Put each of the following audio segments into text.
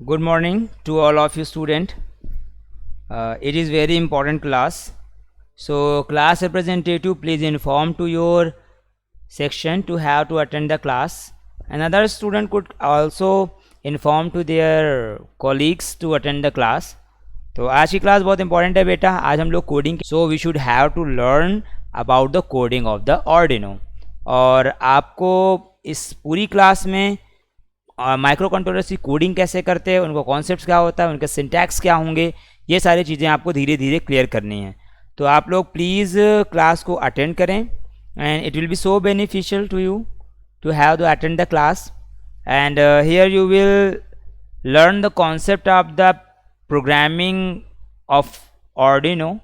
Good morning to all of you student. It is very important class. So class representative, please inform to your section to have to attend the class. Another student could also inform to their colleagues to attend the class. तो आज की class बहुत important है बेटा. आज हम लोग coding, so we should have to learn about the coding of the Arduino. और आपको इस पूरी क्लास में माइक्रो कंट्रोलर्स की कोडिंग कैसे करते हैं, उनको कॉन्सेप्ट्स क्या होता है, उनके सिंटैक्स क्या होंगे, ये सारी चीज़ें आपको धीरे धीरे क्लियर करनी है. तो आप लोग प्लीज़ क्लास को अटेंड करें and it will be so beneficial to you to have to attend the class. And here you will learn the concept of the programming of Arduino.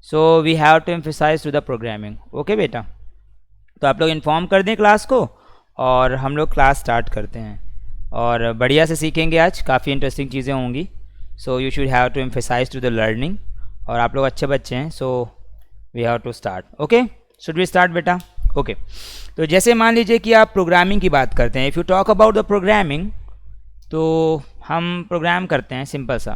So we have to emphasise to the programming. Okay बेटा, तो आप लोग inform कर दें class को और हम लोग क्लास स्टार्ट करते हैं और बढ़िया से सीखेंगे. आज काफ़ी इंटरेस्टिंग चीज़ें होंगी. So you should have to emphasise to the learning. और आप लोग अच्छे बच्चे हैं, so we have to start. Okay, should we start बेटा? ओके, तो जैसे मान लीजिए कि आप प्रोग्रामिंग की बात करते हैं. If you talk about the programming, तो हम प्रोग्राम करते हैं सिंपल सा.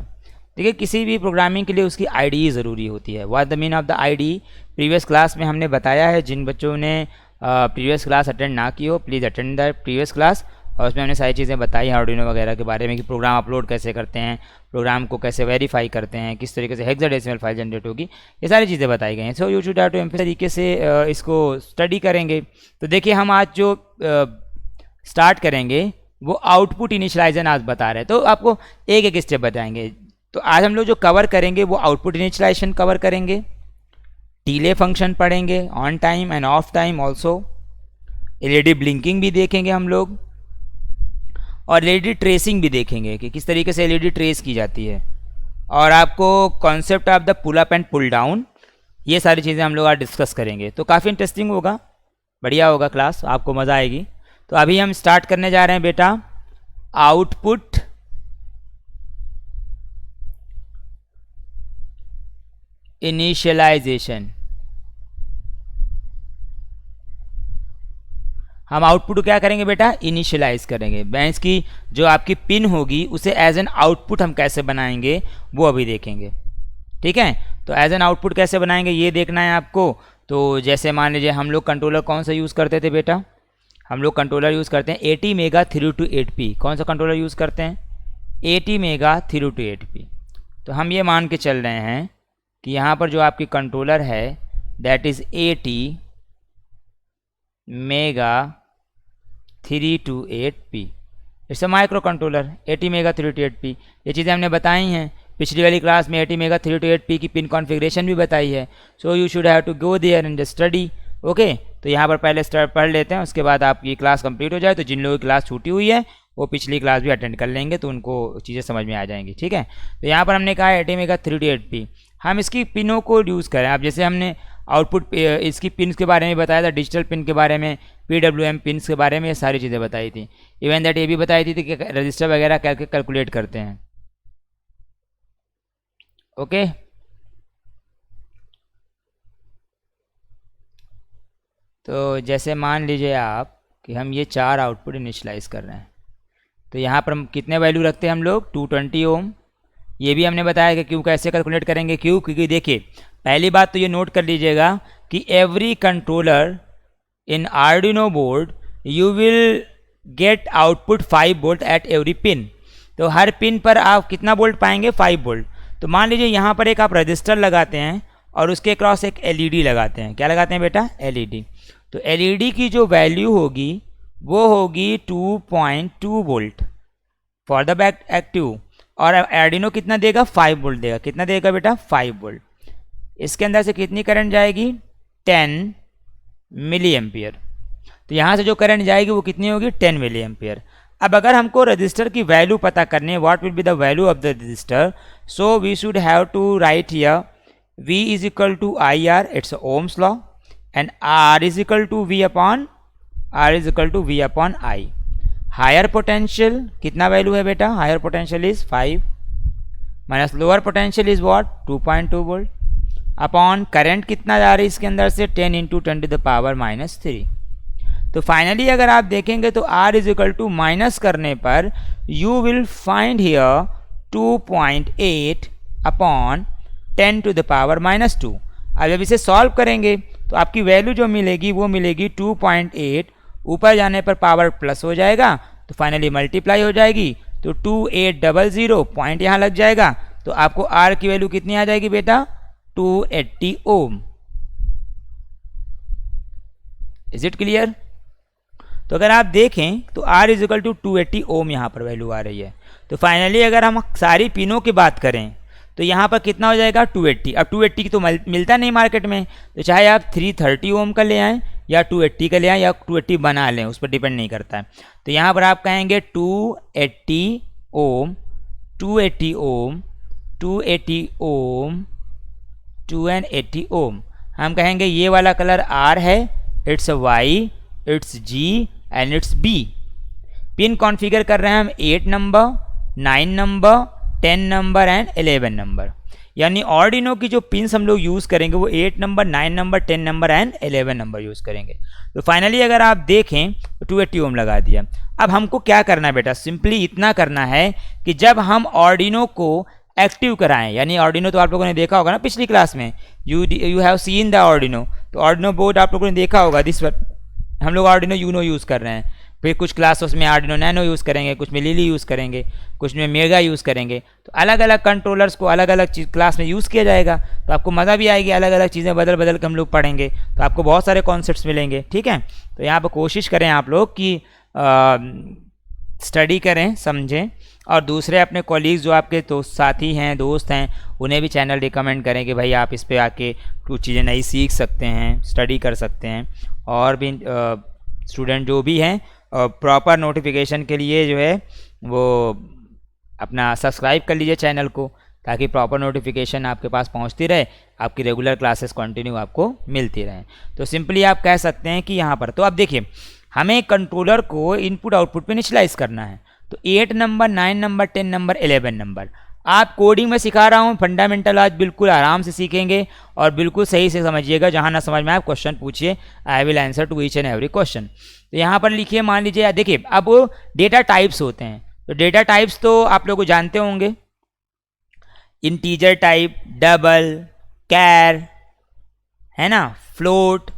देखिए, किसी भी प्रोग्रामिंग के लिए उसकी आईडी ज़रूरी होती है. What the mean of the ID previous class में हमने बताया है. जिन बच्चों ने प्रीवियस क्लास अटेंड ना की हो, please attend the previous class. और उसमें हमने सारी चीज़ें बताई आर्डिनो वगैरह के बारे में कि प्रोग्राम अपलोड कैसे करते हैं, प्रोग्राम को कैसे वेरीफाई करते हैं, किस तरीके से हेक्साडेसिमल फाइल जनरेट होगी, ये सारी चीज़ें बताई गई हैं. So you should have to emphasise तरीके से इसको स्टडी करेंगे. तो देखिए, हम आज जो स्टार्ट करेंगे वो आउटपुट इनिशियलाइजेशन आज बता रहे हैं. तो आपको एक एक स्टेप बताएंगे. तो आज हम लोग जो कवर करेंगे वो आउटपुट इनिशियलाइजेशन कवर करेंगे, डिले फंक्शन पढ़ेंगे, on time end of time also, LED blinking भी देखेंगे हम लोग, और एलईडी ट्रेसिंग भी देखेंगे कि किस तरीके से एलईडी ट्रेस की जाती है. और आपको concept of the pull up and pull down, ये सारी चीज़ें हम लोग आज डिस्कस करेंगे. तो काफ़ी इंटरेस्टिंग होगा, बढ़िया होगा क्लास, आपको मज़ा आएगी. तो अभी हम स्टार्ट करने जा रहे हैं बेटा आउटपुट इनिशियलाइजेशन. हम आउटपुट को क्या करेंगे बेटा? इनिशियलाइज करेंगे. बैंस की जो आपकी पिन होगी उसे एज एन आउटपुट हम कैसे बनाएंगे वो अभी देखेंगे. ठीक है, तो एज एन आउटपुट कैसे बनाएंगे ये देखना है आपको. तो जैसे मान लीजिए हम लोग कंट्रोलर कौन सा यूज़ करते थे बेटा? हम लोग कंट्रोलर यूज़ करते हैं ATmega 328P. कौन सा कंट्रोलर यूज़ करते हैं? ATmega 328P. तो हम ये मान के चल रहे हैं कि यहाँ पर जो आपकी कंट्रोलर है that is ATmega 328P. It's a micro controller ATmega 328P. ये चीज़ें हमने बताई हैं पिछली वाली क्लास में. ATmega 328P की पिन कॉन्फ़िगरेशन भी बताई है. So you should have to go there and study. Okay, तो यहाँ पर पहले पढ़ लेते हैं, उसके बाद आपकी क्लास कंप्लीट हो जाए तो जिन लोगों की क्लास छूटी हुई है वो पिछली क्लास भी अटेंड कर लेंगे, तो उनको चीज़ें समझ में आ जाएंगी. ठीक है, तो यहाँ पर हमने कहा है ATmega 328P. हम इसकी पिनों को यूज़ करें. अब जैसे हमने आउटपुट इसकी पिन्स के बारे में बताया था, डिजिटल पिन के बारे में, PWM पिन्स के बारे में, ये सारी चीज़ें बताई थी. इवन दैट ये भी बताई थी कि रजिस्टर वगैरह करके कैलकुलेट करते हैं. ओके, तो जैसे मान लीजिए आप कि हम ये 4 आउटपुट इनिशियलाइज कर रहे हैं. तो यहाँ पर हम कितने वैल्यू रखते हैं हम लोग? 220 ओम. ये भी हमने बताया कि क्यों कैसे कैलकुलेट करेंगे. क्यों? क्योंकि देखिए, पहली बात तो ये नोट कर लीजिएगा कि every controller in Arduino board you will get output 5 volt at every pin. तो हर पिन पर आप कितना वोल्ट पाएंगे? 5 वोल्ट. तो मान लीजिए यहाँ पर एक आप रजिस्टर लगाते हैं और उसके क्रॉस एक एलईडी लगाते हैं. क्या लगाते हैं बेटा? एलईडी. तो एलईडी की जो वैल्यू होगी वो होगी 2.2 volt for the back active. और आर्डिनो कितना देगा? 5 वोल्ट देगा. कितना देगा बेटा? 5 वोल्ट. इसके अंदर से कितनी करंट जाएगी? 10 मिली एम्पियर. तो यहाँ से जो करंट जाएगी वो कितनी होगी? 10 मिली एम्पियर. अब अगर हमको रजिस्टर की वैल्यू पता करनी है, what will be the value of the register, so we should have to write here V is equal to IR, it's Ohm's law, and R is equal to V upon I. Higher potential कितना value है बेटा? Higher potential is 5 minus lower potential is what? 2.2 volt upon current कितना जा रही है इसके अंदर से? 10 × 10⁻³ -3. तो फाइनली अगर आप देखेंगे तो r is equal to minus करने पर you will find here 2.8 upon 10 to the power -2। अब जब इसे सॉल्व करेंगे तो आपकी वैल्यू जो मिलेगी वो मिलेगी 2.8, ऊपर जाने पर पावर प्लस हो जाएगा तो फाइनली मल्टीप्लाई हो जाएगी, तो 2800 पॉइंट यहाँ लग जाएगा, तो आपको R की वैल्यू कितनी आ जाएगी बेटा 280 ओम। Is it clear? तो अगर आप देखें तो R इज इक्वल टू 280 ओम यहाँ पर वैल्यू आ रही है। तो फाइनली अगर हम सारी पिनों की बात करें तो यहाँ पर कितना हो जाएगा 280। अब 280 की तो मिलता नहीं मार्केट में, तो चाहे आप 330 ओम का ले आएँ या 280 का ले आएँ या 280 बना लें, उस पर डिपेंड नहीं करता है। तो यहाँ पर आप कहेंगे 280 ओम, 280 ओम, 280 ओम, 280 ओम। हम कहेंगे ये वाला कलर R है, it's Y, it's G and it's B। Pin configure कर रहे हैं हम 8 number, 9 number, 10 number and 11 number. यानी ऑर्डिनो की जो पिन्स हम लोग यूज़ करेंगे वो 8 number, 9 number, 10 number and 11 number use करेंगे। तो फाइनली अगर आप देखें तो 280 ओम लगा दिया। अब हमको क्या करना है बेटा, सिंपली इतना करना है कि जब हम ऑर्डिनो को एक्टिव कराएं, यानी ऑर्डिनो तो आप लोगों ने देखा होगा ना पिछली क्लास में, you have seen the Arduino. तो ऑर्डिनो बोर्ड आप लोगों ने देखा होगा, दिस हम लोग ऑर्डिनो यूनो यूज़ कर रहे हैं, फिर कुछ क्लासेस में आर्डिनो नैनो यूज़ करेंगे, कुछ में लिली यूज़ करेंगे, कुछ में मेगा यूज़ करेंगे। तो अलग अलग कंट्रोलर्स को अलग अलग चीज़ क्लास में यूज़ किया जाएगा, तो आपको मज़ा भी आएगी, अलग अलग चीज़ें बदल बदल के हम लोग पढ़ेंगे तो आपको बहुत सारे कॉन्सेप्ट्स मिलेंगे। ठीक है, तो यहाँ पर कोशिश करें आप लोग कि स्टडी करें, समझें, और दूसरे अपने कॉलीग्स जो आपके तो साथी हैं, दोस्त हैं, उन्हें भी चैनल रिकमेंड करें कि भाई आप इस पे आके कुछ चीज़ें नई सीख सकते हैं, स्टडी कर सकते हैं। और भी स्टूडेंट जो भी हैं प्रॉपर नोटिफिकेशन के लिए जो है वो अपना सब्सक्राइब कर लीजिए चैनल को, ताकि प्रॉपर नोटिफिकेशन आपके पास पहुंचती रहे, आपकी रेगुलर क्लासेस कंटिन्यू आपको मिलती रहें। तो सिंपली आप कह सकते हैं कि यहाँ पर तो अब देखिए हमें कंट्रोलर को इनपुट आउटपुट पे इनिशियलाइज करना है। तो 8 नंबर, 9 नंबर, 10 नंबर, 11 नंबर आप कोडिंग में सिखा रहा हूँ, फंडामेंटल आज बिल्कुल आराम से सीखेंगे और बिल्कुल सही से समझिएगा। जहाँ ना समझ में आए क्वेश्चन पूछिए, I will answer to each and every question. तो यहाँ पर लिखिए, मान लीजिए देखिए अब डेटा टाइप्स होते हैं, तो डेटा टाइप्स तो आप लोग जानते होंगे, इंटीजर टाइप, डबल, कैर, है ना, फ्लोट,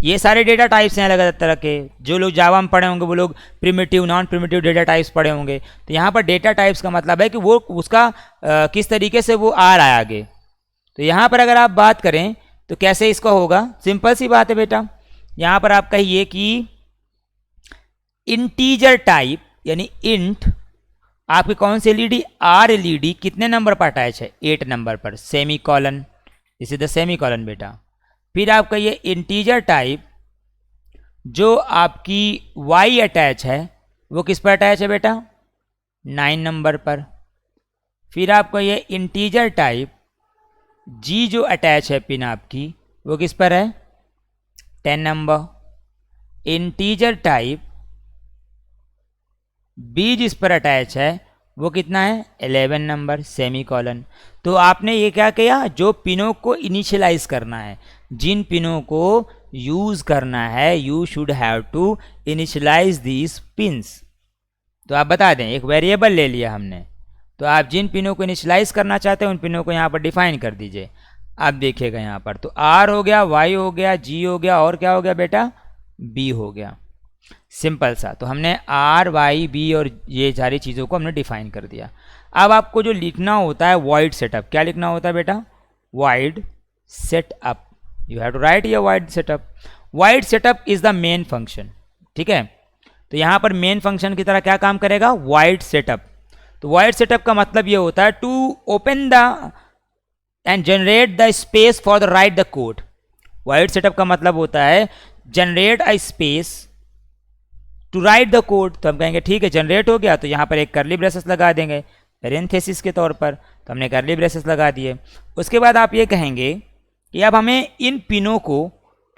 ये सारे डेटा टाइप्स हैं अलग अलग तरह के। जो लोग जावा में पढ़े होंगे वो लोग primitive, non primitive data types पढ़े होंगे। तो यहाँ पर डेटा टाइप्स का मतलब है कि वो उसका किस तरीके से वो आ रहा है आगे। तो यहाँ पर अगर आप बात करें तो कैसे इसका होगा, सिंपल सी बात है बेटा। यहाँ पर आप कहिए कि इंटीजर टाइप यानी इंट आपकी कौन सी एलईडी, आर एलईडी कितने नंबर पर अटैच है, 8 नंबर पर, semi colon, this is the semi colon बेटा। फिर आप कहिए इंटीजर टाइप जो आपकी y अटैच है वो किस पर अटैच है बेटा, 9 नंबर पर। फिर आप कहिए इंटीजर टाइप g जो अटैच है पिन आपकी वो किस पर है, 10 नंबर। इंटीजर टाइप b जिस पर अटैच है वो कितना है, 11 नंबर, सेमी कॉलन। तो आपने ये क्या किया, जो पिनों को इनिशियलाइज करना है, जिन पिनों को यूज़ करना है, you should have to initialise these pins. तो आप बता दें, एक वेरिएबल ले लिया हमने, तो आप जिन पिनों को इनिशियलाइज करना चाहते हैं उन पिनों को यहाँ पर डिफाइन कर दीजिए। आप देखिएगा यहाँ पर तो R हो गया, Y हो गया, G हो गया, और क्या हो गया बेटा, B हो गया। सिंपल सा, तो हमने R, Y, B और ये सारी चीज़ों को हमने डिफाइन कर दिया। अब आपको जो लिखना होता है वॉइड सेटअप, क्या लिखना होता है बेटा, void setup, you have to write ये void setup. Void setup is the main function, ठीक है। तो यहाँ पर मेन फंक्शन की तरह क्या काम करेगा, वॉइड सेटअप। तो वॉइड सेटअप का मतलब ये होता है to open the and generate the space for the write the code. Void setup का मतलब होता है generate a space to write the code. तो हम कहेंगे ठीक है जनरेट हो गया, तो यहाँ पर एक करली ब्रेसेस लगा देंगे पैरेंथेसिस के तौर पर, तो हमने करली ब्रेसेस लगा दिए। उसके बाद आप ये कहेंगे कि अब हमें इन पिनों को,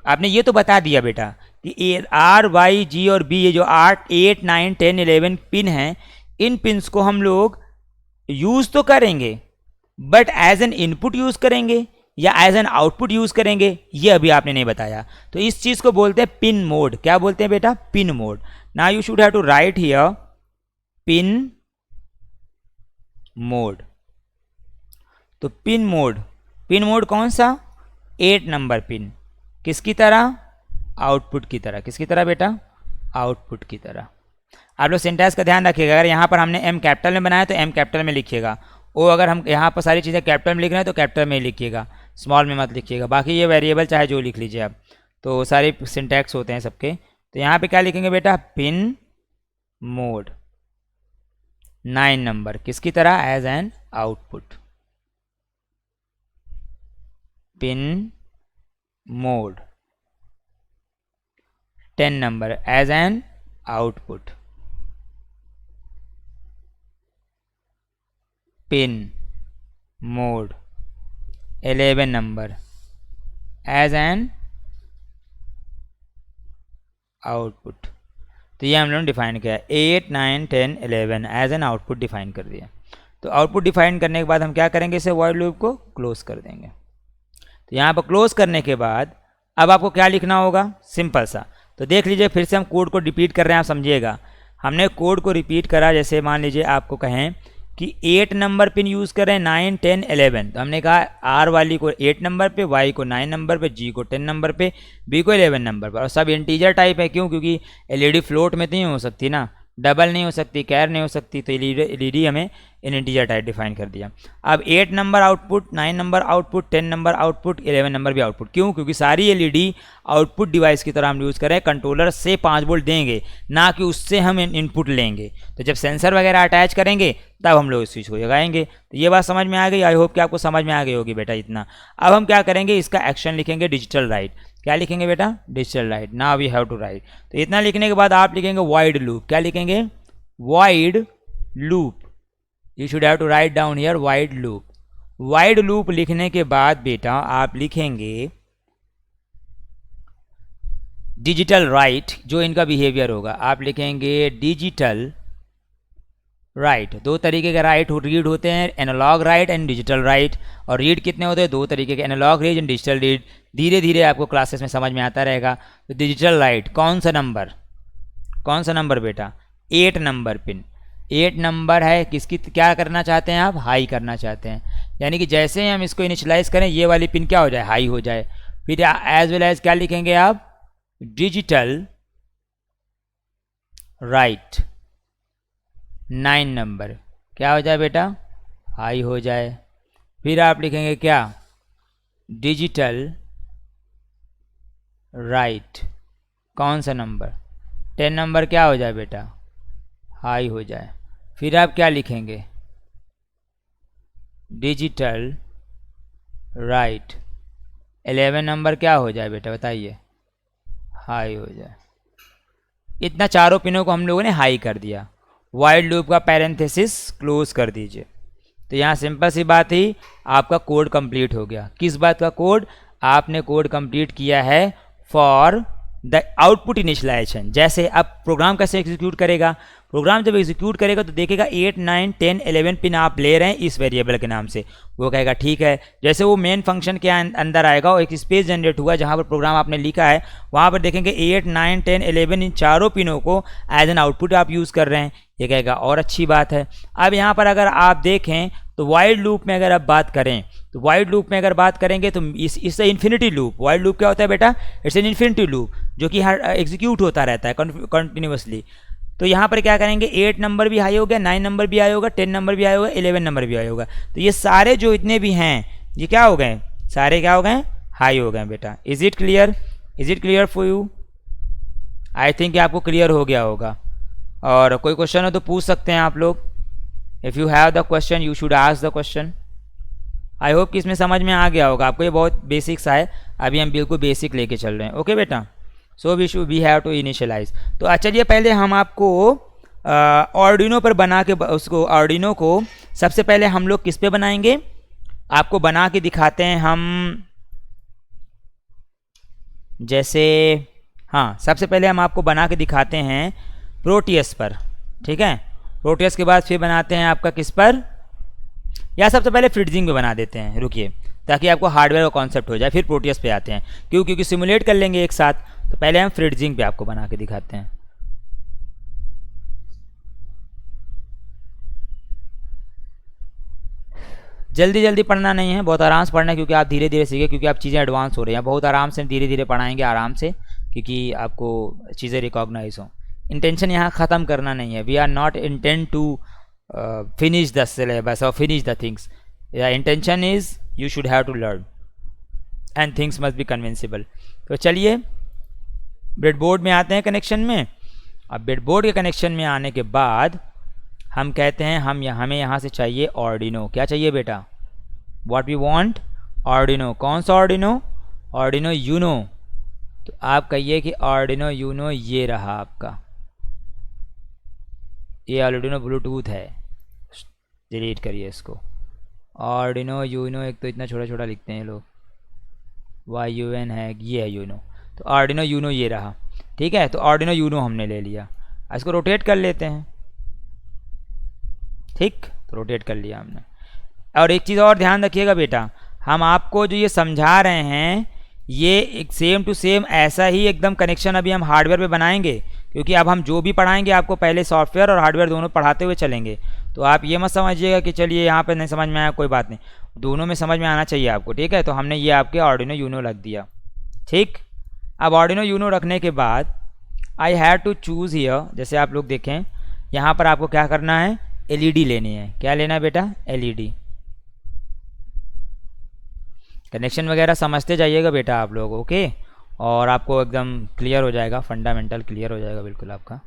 आपने ये तो बता दिया बेटा कि R, Y, G और B ये जो 8, 9, 10, 11 पिन हैं, इन पिन्स को हम लोग यूज़ तो करेंगे but as an input use करेंगे या एज एन आउटपुट यूज़ करेंगे, ये अभी आपने नहीं बताया। तो इस चीज़ को बोलते हैं पिन मोड। क्या बोलते हैं बेटा? Pin mode. Now you should have to write here pin mode. तो पिन मोड कौन सा? 8 नंबर पिन। किसकी तरह? आउटपुट की तरह। किसकी तरह बेटा? आउटपुट की तरह। आप लोग सिंटैक्स का ध्यान रखिएगा, अगर यहाँ पर हमने एम कैपिटल में बनाया तो एम कैपिटल में लिखिएगा, और अगर हम यहाँ पर सारी चीज़ें कैपिटल में लिख रहे हैं तो कैपिटल में ही लिखिएगा, स्मॉल में मत लिखिएगा। बाकी ये वेरिएबल चाहे जो लिख लीजिए आप, तो सारे सिंटैक्स होते हैं सबके। तो यहाँ पे क्या लिखेंगे बेटा? Pin mode 9 number. किसकी तरह? As an output. Pin mode 10 number as an output. Pin mode 11 number as an output. तो ये हम लोगों ने डिफाइन किया, 8 9 10 11 एज एन आउटपुट डिफाइन कर दिया। तो आउटपुट डिफाइन करने के बाद हम क्या करेंगे? इसे व्हाइल लूप को क्लोज कर देंगे। तो यहाँ पर क्लोज करने के बाद अब आपको क्या लिखना होगा? सिंपल सा। तो देख लीजिए, फिर से हम कोड को रिपीट कर रहे हैं, आप समझिएगा। हमने कोड को रिपीट करा, जैसे मान लीजिए आपको कहें कि 8 नंबर पिन यूज़ करें, 9 10 11। तो हमने कहा आर वाली को 8 नंबर पे, वाई को 9 नंबर पे, जी को 10 नंबर पे, बी को 11 नंबर पर। और सब इंटीजर टाइप है। क्यों? क्योंकि एलईडी फ्लोट में तो नहीं हो सकती ना, डबल नहीं हो सकती, कैर नहीं हो सकती, तो एलईडी हमें इन इंटीजर टाइप डिफाइन कर दिया। अब 8 number output, 9 number output, 10 number output, 11 number भी आउटपुट। क्यों? क्योंकि सारी एलईडी आउटपुट डिवाइस की तरह हम यूज़ करें, कंट्रोलर से 5 वोल्ट देंगे, ना कि उससे हम इनपुट लेंगे। तो जब सेंसर वगैरह अटैच करेंगे तब हम लोग इस चीज़ को लगाएंगे। तो ये बात समझ में आ गई? आई होप कि आपको समझ में आ गई होगी बेटा इतना। अब हम क्या करेंगे? इसका एक्शन लिखेंगे डिजिटल राइट। क्या लिखेंगे बेटा? Digital write. Now we have to write. तो इतना लिखने के बाद आप लिखेंगे वाइड लूप। क्या लिखेंगे? Void loop. You should have to write down here void loop. Void loop लिखने के बाद बेटा आप लिखेंगे डिजिटल राइट। जो इनका बिहेवियर होगा आप लिखेंगे डिजिटल राइट। 2 तरीके के राइट रीड होते हैं, analogue write and digital write. और रीड कितने होते हैं? 2 तरीके के, analogue read and digital read. धीरे धीरे आपको क्लासेस में समझ में आता रहेगा। तो डिजिटल राइट कौन सा नंबर? कौन सा नंबर बेटा? 8 नंबर पिन। 8 नंबर है, किसकी क्या करना चाहते हैं आप? हाई करना चाहते हैं। यानी कि जैसे ही हम इसको इनिशियलाइज करें ये वाली पिन क्या हो जाए? हाई हो जाए। फिर एज वेल एज क्या लिखेंगे आप? डिजिटल राइट 9 नंबर क्या हो जाए बेटा? हाई हो जाए। फिर आप लिखेंगे क्या? डिजिटल राइट कौन सा नंबर? 10 नंबर क्या हो जाए बेटा? हाई हो जाए। फिर आप क्या लिखेंगे? डिजिटल राइट 11 नंबर क्या हो जाए बेटा? बताइए। हाई हो जाए। इतना चारों पिनों को हम लोगों ने हाई कर दिया। वाइड लूप का पैरेंथेसिस क्लोज कर दीजिए। तो यहाँ सिंपल सी बात ही आपका कोड कंप्लीट हो गया। किस बात का कोड? आपने कोड कंप्लीट किया है फॉर द आउटपुट इनिशियलाइजेशन। जैसे अब प्रोग्राम कैसे एग्जीक्यूट करेगा? प्रोग्राम जब एग्जीक्यूट करेगा तो देखेगा 8 9 10 11 पिन आप ले रहे हैं इस वेरिएबल के नाम से। वो कहेगा ठीक है। जैसे वो मेन फंक्शन के अंदर आएगा और एक स्पेस जनरेट हुआ जहाँ पर प्रोग्राम आपने लिखा है, वहाँ पर देखेंगे 8 9 10 11 इन चारों पिनों को एज एन आउटपुट आप यूज़ कर रहे हैं। ये कहेगा और अच्छी बात है। अब यहाँ पर अगर आप देखें तो वाइड लूप में अगर आप बात करें तो वाइड लूप में अगर बात करेंगे तो इस इन्फिनिटी लूप। वाइड लूप क्या होता है बेटा? इट्स एन इन्फिनिटी लूप जो कि हर एग्जीक्यूट होता रहता है कंटिन्यूसली। तो यहाँ पर क्या करेंगे? 8 नंबर भी हाई होगा, 9 नंबर भी हाई होगा, 10 नंबर भी हाई होगा, 11 नंबर भी हाई होगा। तो ये सारे जो इतने भी हैं ये क्या हो गए? सारे क्या हो गए? हाई हो गए बेटा। Is it clear? Is it clear for you? I think आपको क्लियर हो गया होगा। और कोई क्वेश्चन हो तो पूछ सकते हैं आप लोग। If you have the question you should ask the question. I hope कि इसमें समझ में आ गया होगा आपको। ये बहुत बेसिक सा है, अभी हम बिल्कुल बेसिक लेके चल रहे हैं। ओके बेटा, so we have to initialise. तो चलिए पहले हम आपको आर्डिनो पर बना के उसको आर्डिनो को सबसे पहले हम लोग किस पे बनाएंगे? आपको बना के दिखाते हैं हम। जैसे हाँ, सबसे पहले हम आपको बना के दिखाते हैं प्रोटियस पर। ठीक है, प्रोटियस के बाद फिर बनाते हैं आपका किस पर? या सबसे पहले फ्रिट्जिंग पे बना देते हैं। रुकिए, ताकि आपको हार्डवेयर का कॉन्सेप्ट हो जाए। फिर प्रोटियस पे आते हैं, क्योंकि सिमुलेट कर लेंगे एक साथ। तो पहले हम फ्रिट्जिंग पे आपको बना के दिखाते हैं। जल्दी जल्दी पढ़ना नहीं है, बहुत आराम से पढ़ना है, क्योंकि आप धीरे धीरे सीखे, क्योंकि आप चीज़ें एडवांस हो रही हैं। बहुत आराम से धीरे धीरे पढ़ाएंगे, आराम से, क्योंकि आपको चीज़ें रिकॉग्नाइज हों। इंटेंशन यहाँ ख़त्म करना नहीं है। We are not intent to finish the syllabus और finish the things. Intention is you should have to learn and things must be convincible. तो चलिए ब्रेडबोर्ड में आते हैं कनेक्शन में। अब ब्रेडबोर्ड के कनेक्शन में आने के बाद हम कहते हैं हमें यहाँ से चाहिए ऑर्डिनो। क्या चाहिए बेटा? What we want? ऑर्डिनो। कौन सा ऑर्डिनो? Arduino Uno. तो आप कहिए कि ऑर्डिनो यूनो ये रहा आपका, ये ऑर्डिनो ब्लूटूथ है। डिलीट करिए इसको। ऑर्डिनो यूनो, एक तो इतना छोटा छोटा लिखते हैं लोग, YUN है, ये है यूनो। तो ऑर्डिनो यूनो ये रहा, ठीक है। तो ऑर्डिनो यूनो हमने ले लिया। इसको रोटेट कर लेते हैं, ठीक। तो रोटेट कर लिया हमने। और एक चीज़ और ध्यान रखिएगा बेटा, हम आपको जो ये समझा रहे हैं ये एक सेम टू सेम ऐसा ही एकदम कनेक्शन अभी हम हार्डवेयर पे बनाएंगे, क्योंकि अब हम जो भी पढ़ाएंगे आपको पहले सॉफ्टवेयर और हार्डवेयर दोनों पढ़ाते हुए चलेंगे। तो आप ये मत समझिएगा कि चलिए यहाँ पे नहीं समझ में आया, कोई बात नहीं, दोनों में समझ में आना चाहिए आपको, ठीक है। तो हमने ये आपके ऑर्डिनो यूनो रख दिया, ठीक। अब ऑर्डिनो यूनो रखने के बाद I have to choose here, जैसे आप लोग देखें यहाँ पर आपको क्या करना है, LED लेनी है। क्या लेना है बेटा? LED। कनेक्शन वगैरह समझते जाइएगा बेटा आप लोग, ओके। और आपको एकदम क्लियर हो जाएगा, फंडामेंटल क्लियर हो जाएगा बिल्कुल आपका।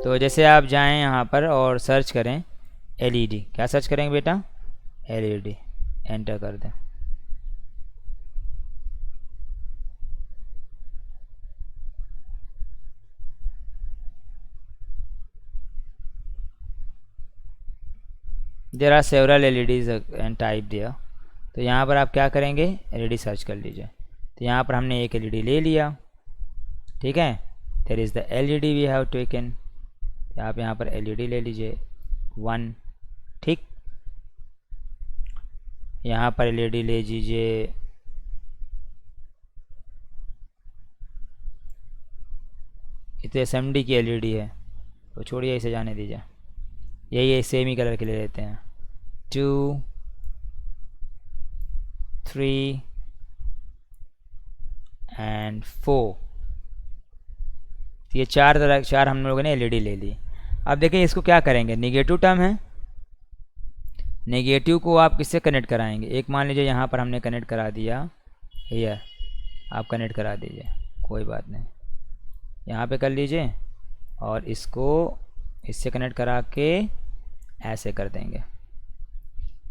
तो जैसे आप जाएं यहाँ पर और सर्च करें LED। क्या सर्च करेंगे बेटा? LED। एंटर कर दें। There are several LEDs and type दिया। तो यहाँ पर आप क्या करेंगे? LED सर्च कर लीजिए। तो यहाँ पर हमने एक LED ले लिया, ठीक है। There is the LED we have taken. आप यहाँ पर LED ले लीजिए 1, ठीक। यहाँ पर LED ले लीजिए, ये तो SMD की LED है, तो छोड़िए, इसे जाने दीजिए। यही सेम ही कलर के ले लेते हैं। 2, 3 एंड 4। ये चार हम लोगों ने LED ले ली। अब देखिए इसको क्या करेंगे, नेगेटिव टर्म है, नेगेटिव को आप किससे कनेक्ट कराएंगे? एक मान लीजिए यहाँ पर हमने कनेक्ट करा दिया, ये आप कनेक्ट करा दीजिए, कोई बात नहीं, यहाँ पे कर लीजिए, और इसको इससे कनेक्ट करा के ऐसे कर देंगे,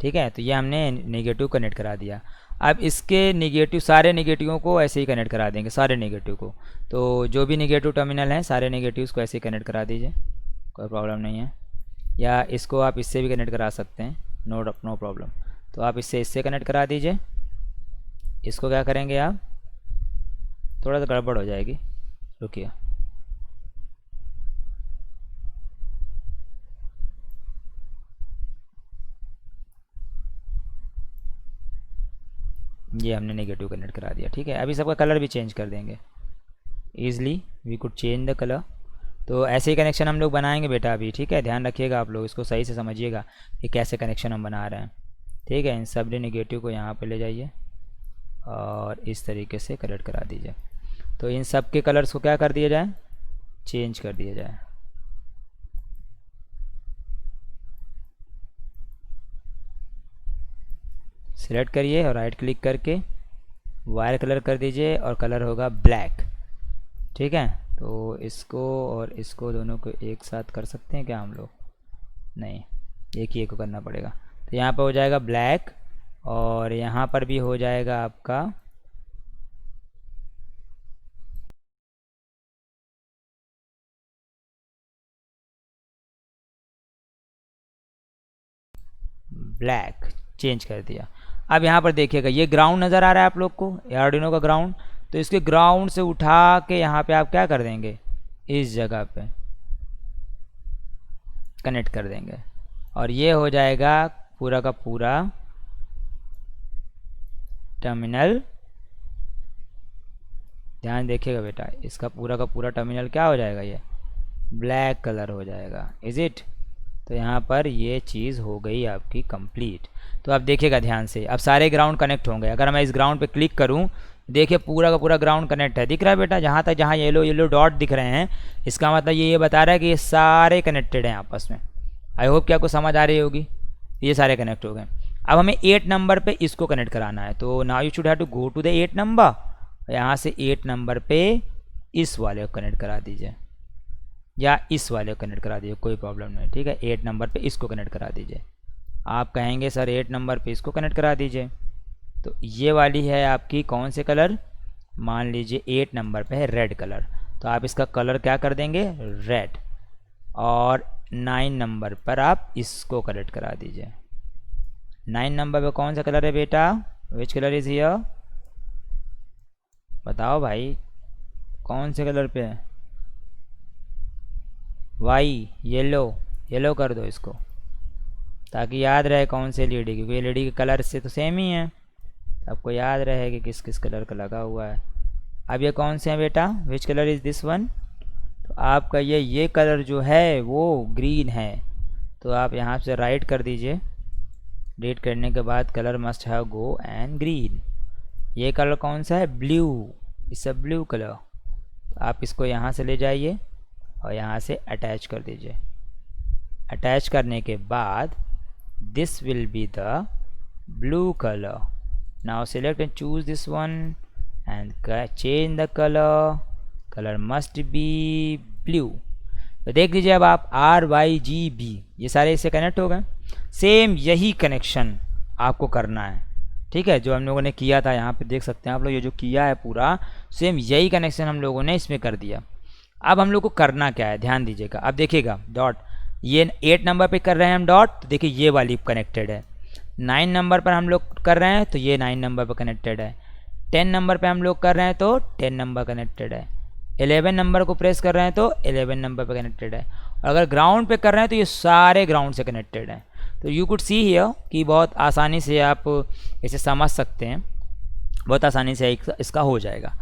ठीक है। तो ये हमने नेगेटिव कनेक्ट करा दिया। अब इसके नेगेटिव, सारे नेगेटिवों को ऐसे ही कनेक्ट करा देंगे, सारे नेगेटिव को। तो जो भी नेगेटिव टर्मिनल हैं सारे नेगेटिव्स को ऐसे ही कनेक्ट करा दीजिए, कोई प्रॉब्लम नहीं है। या इसको आप इससे भी कनेक्ट करा सकते हैं, नो प्रॉब्लम। तो आप इससे कनेक्ट करा दीजिए। इसको क्या करेंगे आप, थोड़ा सा गड़बड़ हो जाएगी, रुकिए। ये हमने नेगेटिव कनेक्ट करा दिया, ठीक है। अभी सबका कलर भी चेंज कर देंगे, easily we could change the colour. तो ऐसे ही कनेक्शन हम लोग बनाएंगे बेटा अभी, ठीक है। ध्यान रखिएगा आप लोग, इसको सही से समझिएगा कि कैसे कनेक्शन हम बना रहे हैं, ठीक है। इन सब नेगेटिव को यहाँ पे ले जाइए और इस तरीके से कनेक्ट करा दीजिए। तो इन सब के कलर्स को क्या कर दिया जाए, चेंज कर दिया जाए। सिलेक्ट करिए और राइट क्लिक करके वायर कलर कर दीजिए, और कलर होगा ब्लैक, ठीक है। तो इसको और इसको दोनों को एक साथ कर सकते हैं क्या हम लोग? नहीं, एक ही एक को करना पड़ेगा। तो यहाँ पर हो जाएगा ब्लैक, और यहाँ पर भी हो जाएगा आपका ब्लैक, चेंज कर दिया। अब यहाँ पर देखिएगा ये ग्राउंड नज़र आ रहा है आप लोग को, आर्डिनो का ग्राउंड। तो इसके ग्राउंड से उठा के यहाँ पे आप क्या कर देंगे, इस जगह पे कनेक्ट कर देंगे, और ये हो जाएगा पूरा का पूरा टर्मिनल। ध्यान देखिएगा बेटा, इसका पूरा का पूरा टर्मिनल क्या हो जाएगा, ये ब्लैक कलर हो जाएगा। Is it? तो यहाँ पर ये चीज़ हो गई आपकी कंप्लीट। तो अब देखिएगा ध्यान से, अब सारे ग्राउंड कनेक्ट होंगे। अगर मैं इस ग्राउंड पे क्लिक करूँ, देखिए पूरा का पूरा ग्राउंड कनेक्ट है, दिख रहा है बेटा? जहाँ तक जहाँ येलो येलो डॉट दिख रहे हैं, इसका मतलब ये बता रहा है कि ये सारे कनेक्टेड हैं आपस में। आई होप कि आपको समझ आ रही होगी। ये सारे कनेक्ट हो गए। अब हमें 8 नंबर पे इसको कनेक्ट कराना है, तो now you should have to go to the 8 number. यहाँ से 8 नंबर पे इस वाले को कनेक्ट करा दीजिए, या इस वाले को कनेक्ट करा दीजिए, कोई प्रॉब्लम नहीं, ठीक है। 8 नंबर पे इसको कनेक्ट करा दीजिए। आप कहेंगे सर 8 नंबर पे इसको कनेक्ट करा दीजिए, तो ये वाली है आपकी कौन से कलर, मान लीजिए 8 नंबर पे है रेड कलर, तो आप इसका कलर क्या कर देंगे, रेड। और 9 नंबर पर आप इसको कनेक्ट करा दीजिए। 9 नंबर पे कौन सा कलर है बेटा, विच कलर इज हियर, बताओ भाई, कौन से कलर पे है, वाई, येलो, येलो कर दो इसको, ताकि याद रहे कौन से एलईडी, क्योंकि एलईडी के कलर से तो सेम ही है, आपको याद रहे कि किस किस कलर का लगा हुआ है। अब ये कौन से हैं बेटा, which colour is this one, तो आपका ये कलर जो है वो ग्रीन है, तो आप यहाँ से राइट कर दीजिए। रीड करने के बाद colour must have go and green. ये कलर कौन सा है, blue, it's a blue colour, तो आप इसको यहाँ से ले जाइए और यहाँ से अटैच कर दीजिए। अटैच करने के बाद this will be the blue colour. Now select and choose this one and change the colour, colour must be blue. तो देख लीजिए अब आप RYGB ये सारे इससे कनेक्ट हो गए। सेम यही कनेक्शन आपको करना है, ठीक है, जो हम लोगों ने किया था। यहाँ पे देख सकते हैं आप लोग, ये जो किया है पूरा सेम यही कनेक्शन हम लोगों ने इसमें कर दिया। अब हम लोग को करना क्या है, ध्यान दीजिएगा। अब देखिएगा डॉट, ये 8 नंबर पे कर रहे हैं हम डॉट, तो देखिए ये वाली कनेक्टेड है। 9 नंबर पर हम लोग कर रहे हैं तो ये 9 नंबर पर कनेक्टेड है। 10 नंबर पे हम लोग कर रहे हैं तो 10 नंबर कनेक्टेड है। 11 नंबर को प्रेस कर रहे हैं तो 11 नंबर पे कनेक्टेड है। और अगर ग्राउंड पे कर रहे हैं तो ये सारे ग्राउंड से कनेक्टेड हैं। तो यू कुड सी हियर कि बहुत आसानी से आप इसे समझ सकते हैं, बहुत आसानी से इसका हो जाएगा।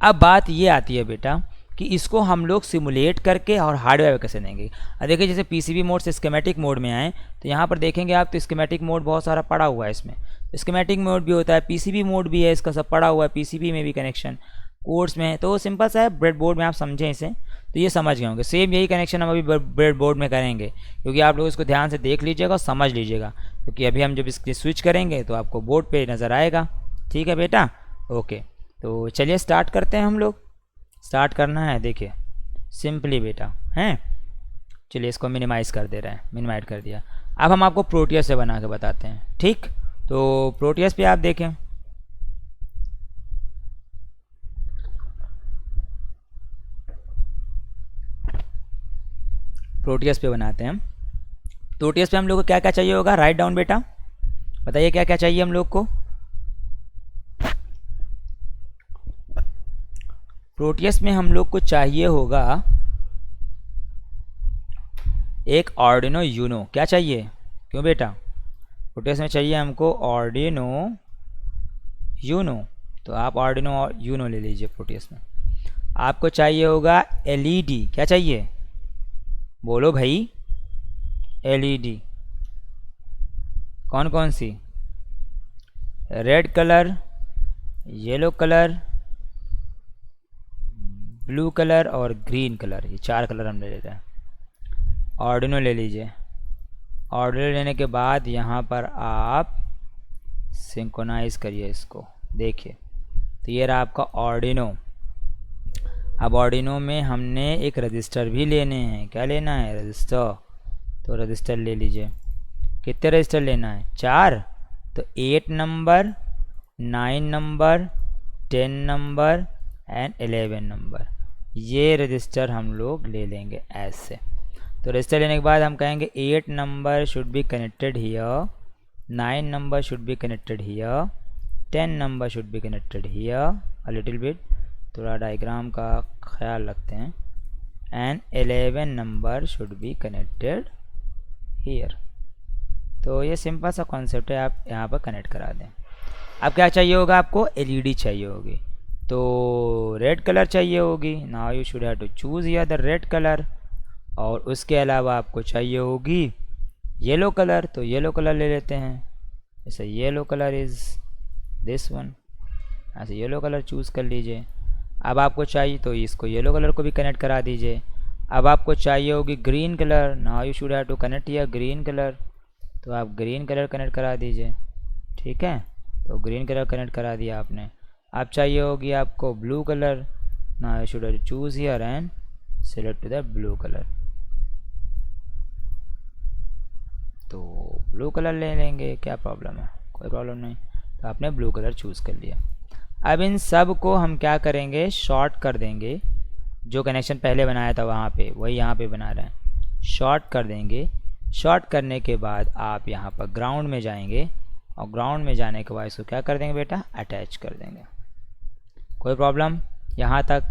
अब बात ये आती है बेटा कि इसको हम लोग सिमुलेट करके और हार्डवेयर कैसे देंगे। अब देखिए जैसे पीसीबी मोड से स्कीमेटिक मोड में आए तो यहाँ पर देखेंगे आप, तो स्कीमेटिक मोड बहुत सारा पड़ा हुआ है इसमें। स्कीमेटिक मोड भी होता है, पीसीबी मोड भी है, इसका सब पड़ा हुआ है, पीसीबी में भी कनेक्शन कोड्स में है। तो सिंपल सा है, ब्रेड बोर्ड में आप समझें इसे तो ये समझ गए होंगे। सेम यही कनेक्शन हम अभी ब्रेड बोर्ड में करेंगे, क्योंकि आप लोग इसको ध्यान से देख लीजिएगा और समझ लीजिएगा, क्योंकि अभी हम जब इसकी स्विच करेंगे तो आपको बोर्ड पे नज़र आएगा। ठीक है बेटा, ओके। तो चलिए स्टार्ट करते हैं हम लोग। स्टार्ट करना है, देखिए सिंपली बेटा हैं। चलिए इसको मिनिमाइज़ कर दे रहे हैं, मिनिमाइज कर दिया। अब हम आपको प्रोटियस से बना के बताते हैं, ठीक। तो प्रोटियस पे आप देखें, प्रोटियस पे बनाते हैं हम। प्रोटियस पे हम लोग को क्या क्या चाहिए होगा, राइट डाउन बेटा, बताइए क्या क्या चाहिए हम लोग को। प्रोटियस में हम लोग को चाहिए होगा एक आर्डिनो यूनो। क्या चाहिए, क्यों बेटा, प्रोटियस में चाहिए हमको आर्डिनो यूनो, तो आप आर्डिनो यूनो ले लीजिए। प्रोटियस में आपको चाहिए होगा एलईडी। क्या चाहिए, बोलो भाई, एलईडी कौन कौन सी, red colour, yellow colour, blue colour और ग्रीन कलर, ये 4 कलर हम ले रहे हैं। आर्डिनो ले लीजिए। आर्डिनो लेने के बाद यहाँ पर आप सिंक्रोनाइज करिए इसको, देखिए तो ये रहा आपका आर्डिनो। अब आर्डिनो में हमने एक रजिस्टर भी लेने हैं। क्या लेना है, रजिस्टर, तो रजिस्टर ले लीजिए। कितने रजिस्टर लेना है, 4। तो 8 number, 9 number, 10 number and 11 number, ये रजिस्टर हम लोग ले लेंगे ऐसे। तो रजिस्टर लेने के बाद हम कहेंगे 8 number should be connected here, 9 number should be connected here, 10 number should be connected here, a little bit, थोड़ा डायग्राम का ख्याल रखते हैं, and 11 number should be connected here. तो ये सिंपल सा कॉन्सेप्ट है, आप यहाँ पर कनेक्ट करा दें। अब क्या चाहिए होगा आपको, एलईडी चाहिए होगी, तो रेड कलर चाहिए होगी। Now you should have to choose here the red colour. और उसके अलावा आपको चाहिए होगी येलो कलर, तो येलो कलर ले लेते हैं। जैसे yellow colour is this one, ऐसे येलो कलर चूज़ कर लीजिए। अब आपको चाहिए तो इसको येलो कलर को भी कनेक्ट करा दीजिए। अब आपको चाहिए होगी green colour, now you should have to connect here green colour, तो आप ग्रीन कलर कनेक्ट करा दीजिए। ठीक है, तो ग्रीन कलर कनेक्ट करा दिया आपने। अब चाहिए होगी आपको blue colour, now you should have to choose here and select the blue colour, तो ब्लू कलर ले लेंगे, क्या प्रॉब्लम है, कोई प्रॉब्लम नहीं। तो आपने ब्लू कलर चूज़ कर लिया। अब इन सब को हम क्या करेंगे, शॉर्ट कर देंगे। जो कनेक्शन पहले बनाया था वहाँ पे वही यहाँ पे बना रहे हैं, शॉर्ट कर देंगे। शॉर्ट करने के बाद आप यहाँ पर ग्राउंड में जाएंगे और ग्राउंड में जाने के बाद इसको क्या कर देंगे बेटा, अटैच कर देंगे। कोई प्रॉब्लम यहाँ तक।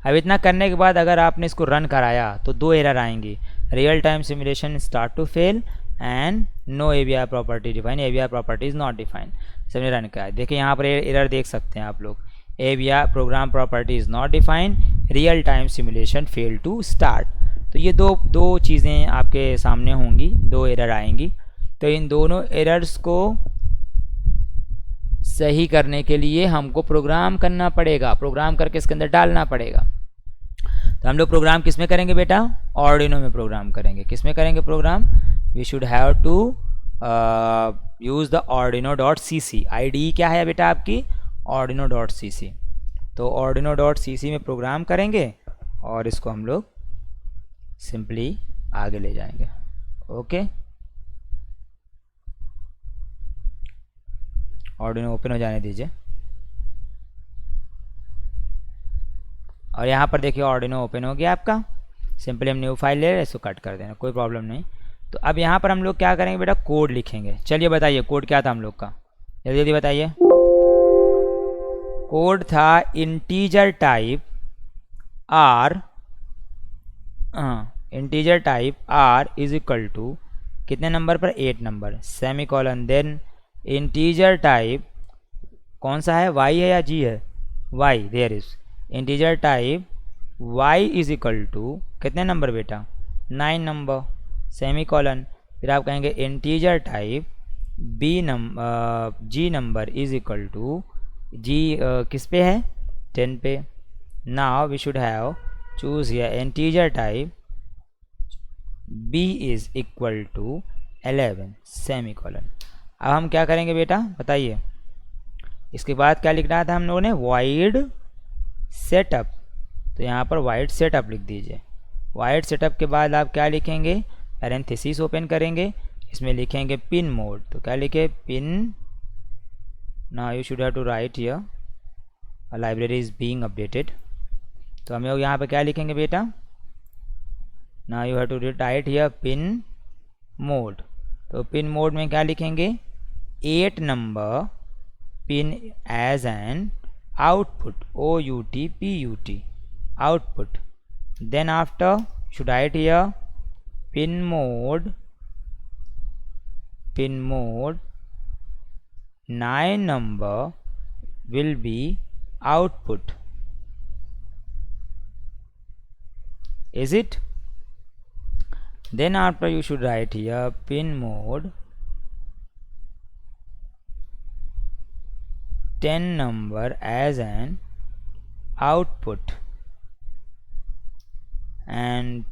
अब इतना करने के बाद अगर आपने इसको रन कराया तो दो एरर आएंगी, real time simulation start to fail and no AVR property define, AVR property is not define. सबने रन कराया, देखिए यहाँ पर एरर देख सकते हैं आप लोग, AVR program property is not define, real time simulation fail to start. तो ये दो चीज़ें आपके सामने होंगी, दो एरर आएंगी। तो इन दोनों एरर्स को सही करने के लिए हमको प्रोग्राम करना पड़ेगा, प्रोग्राम करके इसके अंदर डालना पड़ेगा। तो हम लोग प्रोग्राम किस में करेंगे बेटा, ऑर्डिनो में प्रोग्राम करेंगे। किस में करेंगे program, we should have to use the arduino.cc। IDE क्या है बेटा आपकी, arduino.cc। तो arduino.cc में प्रोग्राम करेंगे और इसको हम लोग सिंपली आगे ले जाएंगे। ओके, arduino ओपन हो जाने दीजिए। और यहाँ पर देखिए arduino ओपन हो गया आपका। सिंपली हम न्यू फाइल ले रहे हैं, इसको कट कर देना, कोई प्रॉब्लम नहीं। तो अब यहाँ पर हम लोग क्या करेंगे बेटा, कोड लिखेंगे। चलिए बताइए कोड क्या था हम लोग का, जल्दी जल्दी बताइए। कोड था integer type R, integer type R is equal to कितने नंबर पर, 8 number, semi colon, then integer type कौन सा है, y है या g है, y, there is integer type y is equal to कितने नंबर बेटा, 9 नंबर, सेमी कॉलन। फिर आप कहेंगे integer type g number is equal to g किस पे है, 10 पे। Now we should have choose here integer type b is equal to 11 semi colon. अब हम क्या करेंगे बेटा बताइए, इसके बाद क्या लिखना था हम लोगों ने, वाइड सेटअप। तो यहाँ पर वाइड सेटअप लिख दीजिए। वाइड सेटअप के बाद आप क्या लिखेंगे, पैरेंथेसिस ओपन करेंगे, इसमें लिखेंगे पिन मोड। तो क्या लिखे, pin, now you should have to write here library is being updated. तो हम लोग यहाँ पे क्या लिखेंगे बेटा, now you have to write here pin mode. तो पिन मोड में क्या लिखेंगे, 8 number pin as an output, OUTPUT output. Then after should write here pin mode 9 number will be output. Is it? Then after you should write here pin mode 10 number as an output and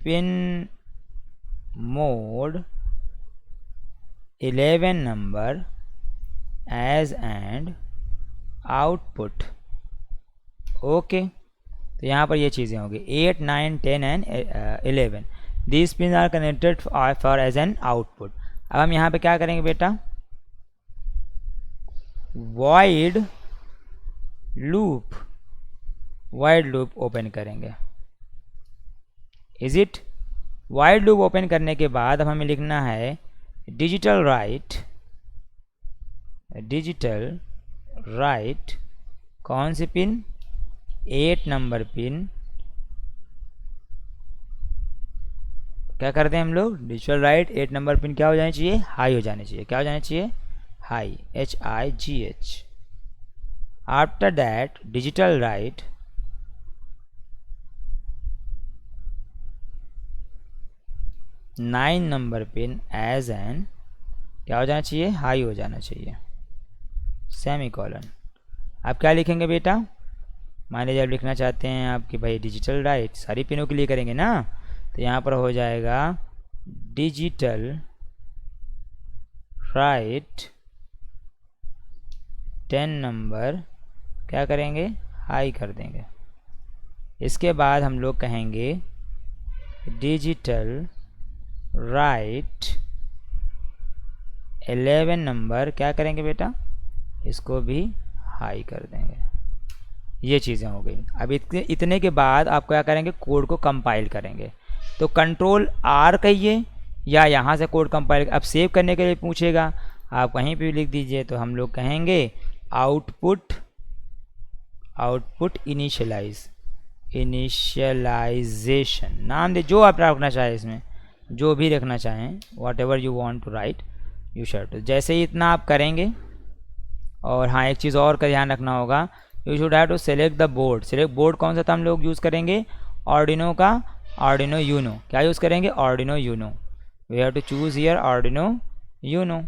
pin mode 11 number as an output. Okay तो यहाँ पर ये चीज़ें होंगी 8, 9, 10 and 11. These pins are connected for as an output. अब हम यहाँ पे क्या करेंगे बेटा, void loop ओपन करेंगे. Is it? void loop open करने के बाद अब हमें लिखना है डिजिटल राइट कौन सी पिन, 8 नंबर पिन क्या करते हैं हम लोग, डिजिटल राइट 8 नंबर पिन क्या हो जानी चाहिए, हाई हो जानी चाहिए। क्या हो जानी चाहिए, high, HIGH। After that digital write 9 number pin as an क्या हो जाना चाहिए, हाई हो जाना चाहिए, सेमी कॉलन। आप क्या लिखेंगे बेटा, मान लीजिए आप लिखना चाहते हैं आपकी भाई डिजिटल राइट सारी पिनों के लिए करेंगे ना, तो यहाँ पर हो जाएगा डिजिटल राइट 10 नंबर क्या करेंगे, हाई कर देंगे। इसके बाद हम लोग कहेंगे डिजिटल राइट 11 नंबर क्या करेंगे बेटा, इसको भी हाई कर देंगे। ये चीज़ें हो गई। अब इतने के बाद आप क्या करेंगे, कोड को कंपाइल करेंगे। तो कंट्रोल R कहिए या यहाँ से कोड कंपाइल, अब सेव करने के लिए पूछेगा, आप कहीं भी लिख दीजिए। तो हम लोग कहेंगे आउटपुट इनिशियलाइजेशन नाम दे, जो आप रखना चाहें, इसमें जो भी रखना चाहें, whatever you want to write you shirt. जैसे ही इतना आप करेंगे, और हाँ एक चीज़ और का ध्यान रखना होगा, you should have to select the board. Select board कौन सा था हम लोग यूज़ करेंगे, आर्डिनो का, आर्डिनो यूनो। क्या यूज़ करेंगे, Arduino Uno. We have to choose here Arduino Uno.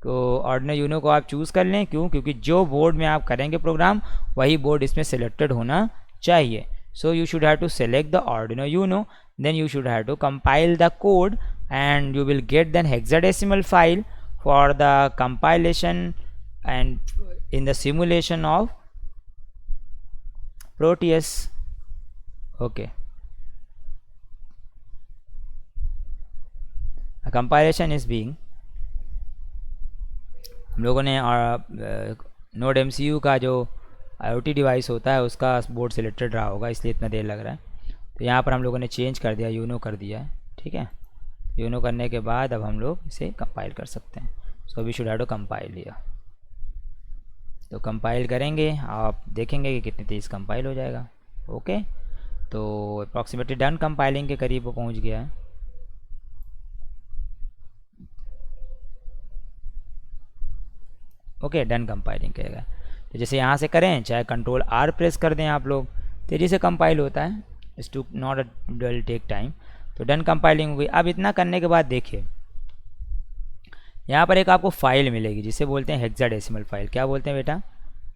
तो आर्डिनो यूनो को आप चूज़ कर लें, क्यों, क्योंकि जो बोर्ड में आप करेंगे प्रोग्राम वही बोर्ड इसमें सेलेक्टेड होना चाहिए। So you should have to select the Arduino Uno, then you should have to compile the code and you will get the hexadecimal file for the compilation and in the simulation of Proteus. Okay, a compilation is being, हम लोगों ने node MCU का जो IoT device होता है उसका board selected रहा होगा, इसलिए इतना देर लग रहा है। तो यहाँ पर हम लोगों ने चेंज कर दिया, यूनो कर दिया है, ठीक है। यूनो करने के बाद अब हम लोग इसे कंपाइल कर सकते हैं। So we should have to compile लिया। तो कंपाइल करेंगे, आप देखेंगे कि कितनी तेज़ कंपाइल हो जाएगा। ओके, तो अप्रॉक्सीमेटली डन कंपाइलिंग के करीब वो पहुँच गया है। ओके, डन कंपाइलिंग करेगा। तो जैसे यहाँ से करें, चाहे कंट्रोल R प्रेस कर दें आप लोग, तेज़ी से कंपाइल होता है, is to not will take time. तो डन कंपाइलिंग हो गई। अब इतना करने के बाद देखिए, यहाँ पर एक आपको फाइल मिलेगी जिसे बोलते हैं हेक्साडेसिमल फाइल। क्या बोलते हैं बेटा,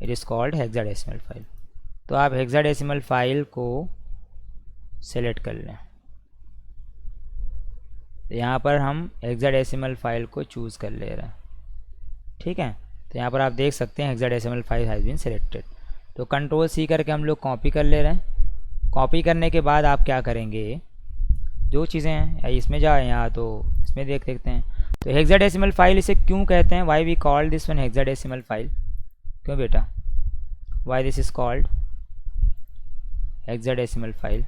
it is called hexadecimal file. तो आप हेक्साडेसिमल फाइल को सेलेक्ट कर लें। तो यहाँ पर हम हेक्साडेसिमल फाइल को चूज़ कर ले रहे हैं, ठीक है। तो यहाँ पर आप देख सकते हैं hexadecimal file has been selected. तो कंट्रोल C करके हम लोग कॉपी कर ले रहे हैं। कॉपी करने के बाद आप क्या करेंगे, जो चीज़ें हैं, या इसमें जाए या तो इसमें देखते हैं। तो हेक्साडेसिमल फाइल इसे क्यों कहते हैं, why we called this one hexadecimal file, क्यों बेटा, why this is called hexadecimal file.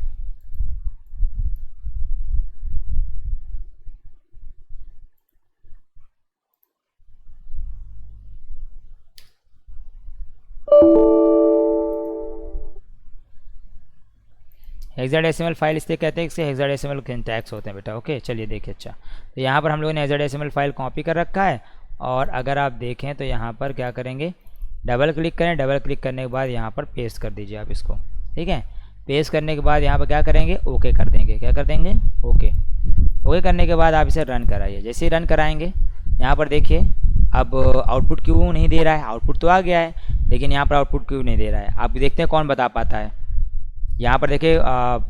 Hexadecimal file इसलिए कहते हैं, इससे हेक्साडेसिमल सिंटैक्स होते हैं बेटा। ओके, चलिए देखिए। अच्छा, तो यहाँ पर हम लोगों ने हेक्साडेसिमल फाइल कॉपी कर रखा है, और अगर आप देखें तो यहाँ पर क्या करेंगे, डबल क्लिक करें। डबल क्लिक करने के बाद यहाँ पर पेस्ट कर दीजिए आप इसको, ठीक है। पेस्ट करने के बाद यहाँ पर क्या करेंगे, ओके कर देंगे। क्या कर देंगे, ओके। ओके करने के बाद आप इसे रन कराइए। जैसे ही रन कराएंगे, यहाँ पर देखिए अब आउटपुट क्यों नहीं दे रहा है, आउटपुट तो आ गया है, लेकिन यहाँ पर आउटपुट क्यों नहीं दे रहा है, आप देखते हैं कौन बता पाता है। यहाँ पर देखिए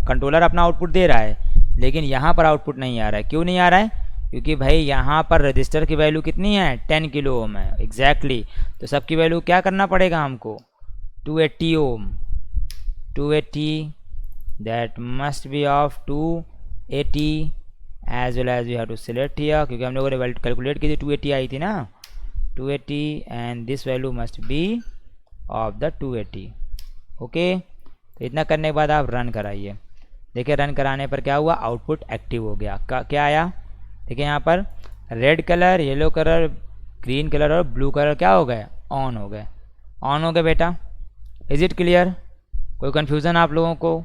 कंट्रोलर अपना आउटपुट दे रहा है, लेकिन यहाँ पर आउटपुट नहीं आ रहा है। क्यों नहीं आ रहा है, क्योंकि भाई यहाँ पर रजिस्टर की वैल्यू कितनी है, 10 किलो ओम है एग्जैक्टली। तो सबकी वैल्यू क्या करना पड़ेगा हमको, 280 ohm, 280 that must be of 280 as well as we have to select here, क्योंकि हम लोगों ने वैल्यू कैलकुलेट की थी 280 आई थी ना, 280 and this value must be of the 280। Okay, तो इतना करने के बाद आप रन कराइए। देखिए रन कराने पर क्या हुआ, आउटपुट एक्टिव हो गया। क्या आया, देखिए यहाँ पर red colour, yellow colour, green colour और ब्लू कलर क्या हो गए, ऑन हो गए। ऑन हो गए बेटा। इज इट क्लियर, कोई कन्फ्यूज़न आप लोगों को,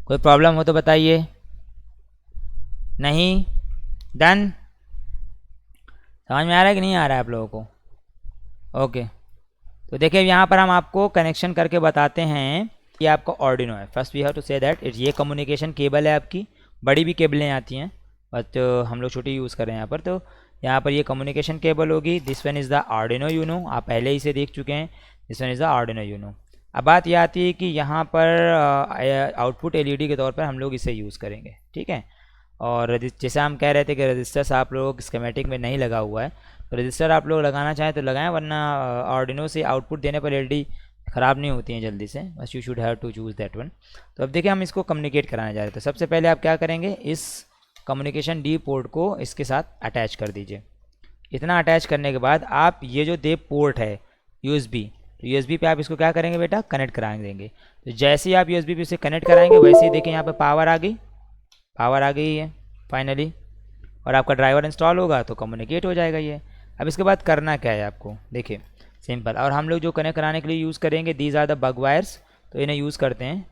कोई प्रॉब्लम हो तो बताइए। नहीं? डन? समझ में आ रहा है कि नहीं आ रहा है आप लोगों को? ओके, तो देखिए यहाँ पर हम आपको कनेक्शन करके बताते हैं। ये आपका ऑर्डिनो है। First we have to say that ये कम्युनिकेशन केबल है आपकी। बड़ी भी केबलें आती हैं बट हम लोग छोटी यूज़ कर रहे हैं यहाँ पर। तो यहाँ पर ये कम्युनिकेशन केबल होगी। This one is the Arduino Uno, आप पहले ही से देख चुके हैं। This one is the Arduino Uno. अब बात यह आती है कि यहाँ पर आउटपुट एलईडी के तौर पर हम लोग इसे यूज़ करेंगे, ठीक है। और जैसे हम कह रहे थे कि रजिस्टर्स आप लोग स्कीमेटिक में नहीं लगा हुआ है, तो रजिस्टर आप लोग लगाना चाहें तो लगाएं, वरना आर्डिनो से आउटपुट देने पर एलईडी ख़राब नहीं होती हैं जल्दी से। बस you should have to choose that one. तो अब देखिए हम इसको कम्युनिकेट कराने जा रहे हैं। तो सबसे पहले आप क्या करेंगे, इस कम्युनिकेशन डी पोर्ट को इसके साथ अटैच कर दीजिए। इतना अटैच करने के बाद आप ये जो दे पोर्ट है यूएसबी, तो यूएसबी पे आप इसको क्या करेंगे बेटा, कनेक्ट करा देंगे। तो जैसे ही आप यूएसबी पे इसे कनेक्ट कराएंगे वैसे ही देखिए यहाँ पर पावर आ गई, पावर आ गई है फाइनली, और आपका ड्राइवर इंस्टॉल होगा तो कम्युनिकेट हो जाएगा ये। अब इसके बाद करना क्या है आपको, देखिए सिंपल। और हम लोग जो कनेक्ट कराने के लिए यूज़ करेंगे, these are the bug wires, तो इन्हें यूज़ करते हैं।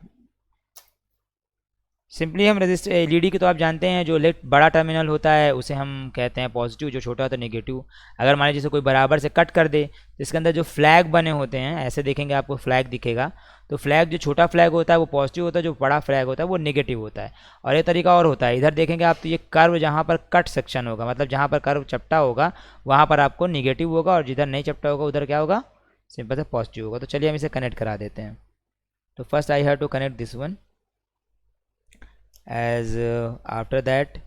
सिंपली हम रजिस्टर एलईडी की तो आप जानते हैं, जो लेफ्ट बड़ा टर्मिनल होता है उसे हम कहते हैं पॉजिटिव, जो छोटा होता है नेगेटिव। अगर मान लीजिए जैसे कोई बराबर से कट कर दे तो इसके अंदर जो फ्लैग बने होते हैं, ऐसे देखेंगे आपको फ्लैग दिखेगा, तो फ्लैग जो छोटा फ्लैग होता है वो पॉजिटिव होता है, जो बड़ा फ्लैग होता है वो नेगेटिव होता है। और ये तरीका और होता है, इधर देखेंगे आप तो ये कर्व जहाँ पर कट सेक्शन होगा, मतलब जहाँ पर कर्व चपटा होगा वहाँ पर आपको नेगेटिव होगा, और जिधर नहीं चपटा होगा उधर क्या होगा, सिंपल से पॉजिटिव होगा। तो चलिए हम इसे कनेक्ट करा देते हैं। तो first I have to connect this one, as after that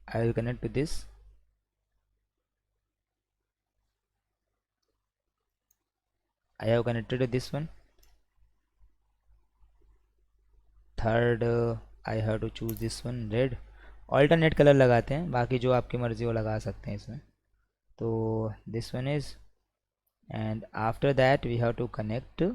I will connect to this. I have connected to this one. Third I have to choose this one, red. alternate colour लगाते हैं, बाकी जो आपकी मर्ज़ी वो लगा सकते हैं इसमें। तो this one is, and after that we have to connect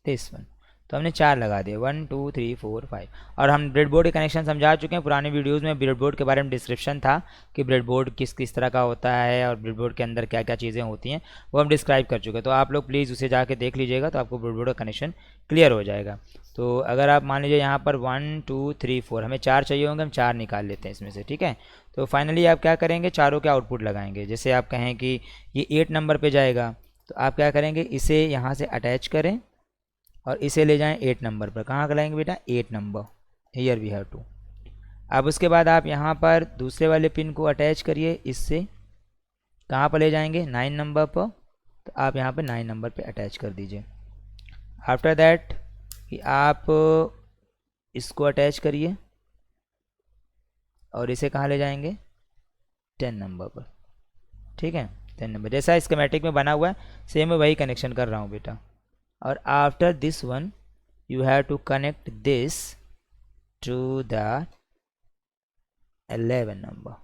this one। तो हमने 4 लगा दिए, 1 2 3 4 5। और हम ब्रेडबोर्ड के कनेक्शन समझा चुके हैं पुराने वीडियोस में। ब्रेडबोर्ड के बारे में डिस्क्रिप्शन था कि ब्रेडबोर्ड किस किस तरह का होता है और ब्रेडबोर्ड के अंदर क्या क्या चीज़ें होती हैं, वो हम डिस्क्राइब कर चुके हैं। तो आप लोग प्लीज़ उसे जाके देख लीजिएगा, तो आपको ब्रेडबोर्ड का कनेक्शन क्लियर हो जाएगा। तो अगर आप मान लीजिए यहाँ पर 1 2 3 4 हमें 4 चाहिए होंगे, हम 4 निकाल लेते हैं इसमें से, ठीक है। तो फाइनली आप क्या करेंगे, चारों के आउटपुट लगाएंगे। जैसे आप कहें कि ये 8 नंबर पर जाएगा, तो आप क्या करेंगे, इसे यहाँ से अटैच करें और इसे ले जाएं 8 नंबर पर। कहाँ का लाएंगे बेटा, 8 number, here we have to. अब उसके बाद आप यहाँ पर दूसरे वाले पिन को अटैच करिए, इससे कहाँ पर ले जाएंगे, 9 नंबर पर। तो आप यहाँ पर 9 नंबर पे अटैच कर दीजिए। आफ्टर दैट कि आप इसको अटैच करिए और इसे कहाँ ले जाएंगे, 10 नंबर पर, ठीक है। 10 नंबर जैसा स्कीमेटिक में बना हुआ है सेम मैं वही कनेक्शन कर रहा हूँ बेटा। और after this one you have to connect this to the 11 number.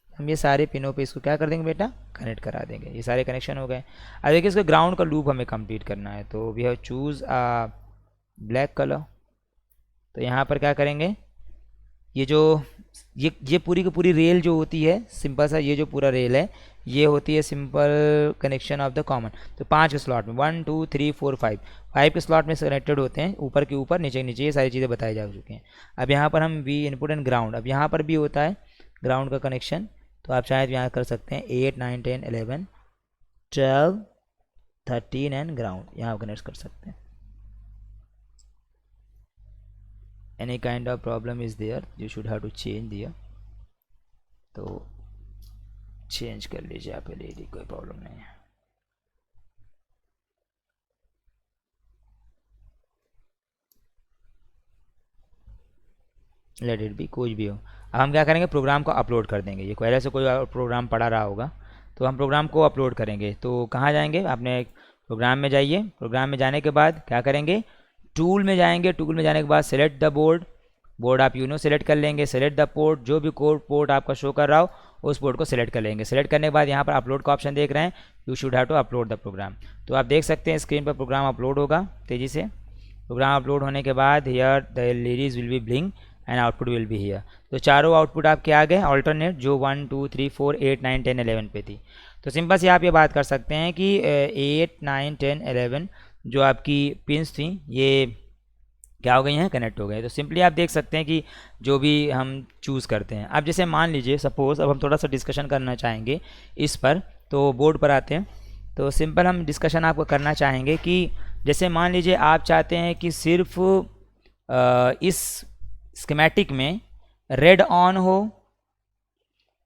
हम ये सारे पिनों पे इसको क्या कर देंगे बेटा, कनेक्ट करा देंगे। ये सारे कनेक्शन हो गए। अब देखिए इसको ग्राउंड का लूप हमें कंप्लीट करना है, तो we have choose a black colour. तो यहाँ पर क्या करेंगे, ये जो ये पूरी की पूरी रेल जो होती है, सिंपल सा ये जो पूरा रेल है ये होती है simple connection of the common. तो 5 के स्लॉट में 1 2 3 4 5 के स्लॉट में कनेक्टेड होते हैं, ऊपर के ऊपर नीचे नीचे, ये सारी चीज़ें बताई जा चुकी हैं। अब यहाँ पर हम वी इनपुट एंड ग्राउंड, अब यहाँ पर भी होता है ग्राउंड का कनेक्शन। तो आप शायद यहाँ कर सकते हैं 8 9 10 11 12 13 एंड ग्राउंड, यहाँ कनेक्ट कर सकते हैं। any kind of problem is there, you should have to change there। तो चेंज कर लीजिए आप एलईडी, कोई प्रॉब्लम नहीं है। लेट इट बी, कुछ भी हो। अब हम क्या करेंगे, प्रोग्राम को अपलोड कर देंगे। ये पहले से कोई प्रोग्राम पड़ा रहा होगा तो हम प्रोग्राम को अपलोड करेंगे। तो कहाँ जाएंगे, आपने प्रोग्राम में जाइए। प्रोग्राम में जाने के बाद क्या करेंगे, टूल में जाएंगे। टूल में जाने के बाद सेलेक्ट द बोर्ड आप यूनो सेलेक्ट कर लेंगे। सेलेक्ट द पोर्ट, जो भी कोड पोर्ट आपका शो कर रहा हो उस पोर्ट को सेलेक्ट कर लेंगे। सेलेक्ट करने के बाद यहाँ पर अपलोड का ऑप्शन देख रहे हैं, you should have to upload the program. तो आप देख सकते हैं स्क्रीन पर प्रोग्राम अपलोड होगा तेज़ी से। प्रोग्राम अपलोड होने के बाद here the LEDs will be blink and output will be here. तो चारों आउटपुट आपके आ गए ऑल्टरनेट, जो 1 2 3 4 8 9 10 11 पे थी। तो सिंपल से आप ये बात कर सकते हैं कि 8 9 10 11 जो आपकी पिन्स थी, ये क्या हो गई हैं, कनेक्ट हो गए। तो सिंपली आप देख सकते हैं कि जो भी हम चूज़ करते हैं, अब जैसे मान लीजिए सपोज़ अब हम थोड़ा सा डिस्कशन करना चाहेंगे इस पर, तो बोर्ड पर आते हैं। तो सिंपल हम डिस्कशन आपको करना चाहेंगे कि जैसे मान लीजिए आप चाहते हैं कि सिर्फ इस स्कीमेटिक में रेड ऑन हो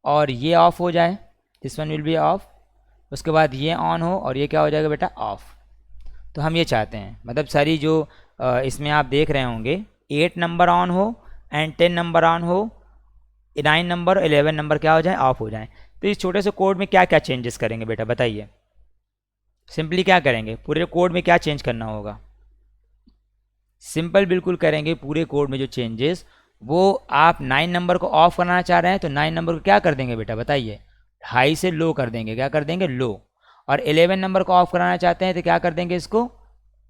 और ये ऑफ हो जाए, this one will be of, उसके बाद ये ऑन हो और ये क्या हो जाएगा बेटा, ऑफ। तो हम ये चाहते हैं, मतलब सारी जो इसमें आप देख रहे होंगे 8 नंबर ऑन हो एंड 10 नंबर ऑन हो, 9 नंबर 11 नंबर क्या हो जाए, ऑफ हो जाए। तो इस छोटे से कोड में क्या क्या चेंजेस करेंगे बेटा बताइए, सिंपली क्या करेंगे, पूरे कोड में क्या चेंज करना होगा, सिंपल बिल्कुल करेंगे पूरे कोड में जो चेंजेस, वो आप 9 नंबर को ऑफ कराना चाह रहे हैं तो 9 नंबर को क्या कर देंगे बेटा बताइए, हाई से लो कर देंगे, क्या कर देंगे, लो। और 11 नंबर को ऑफ कराना चाहते हैं तो क्या कर देंगे, इसको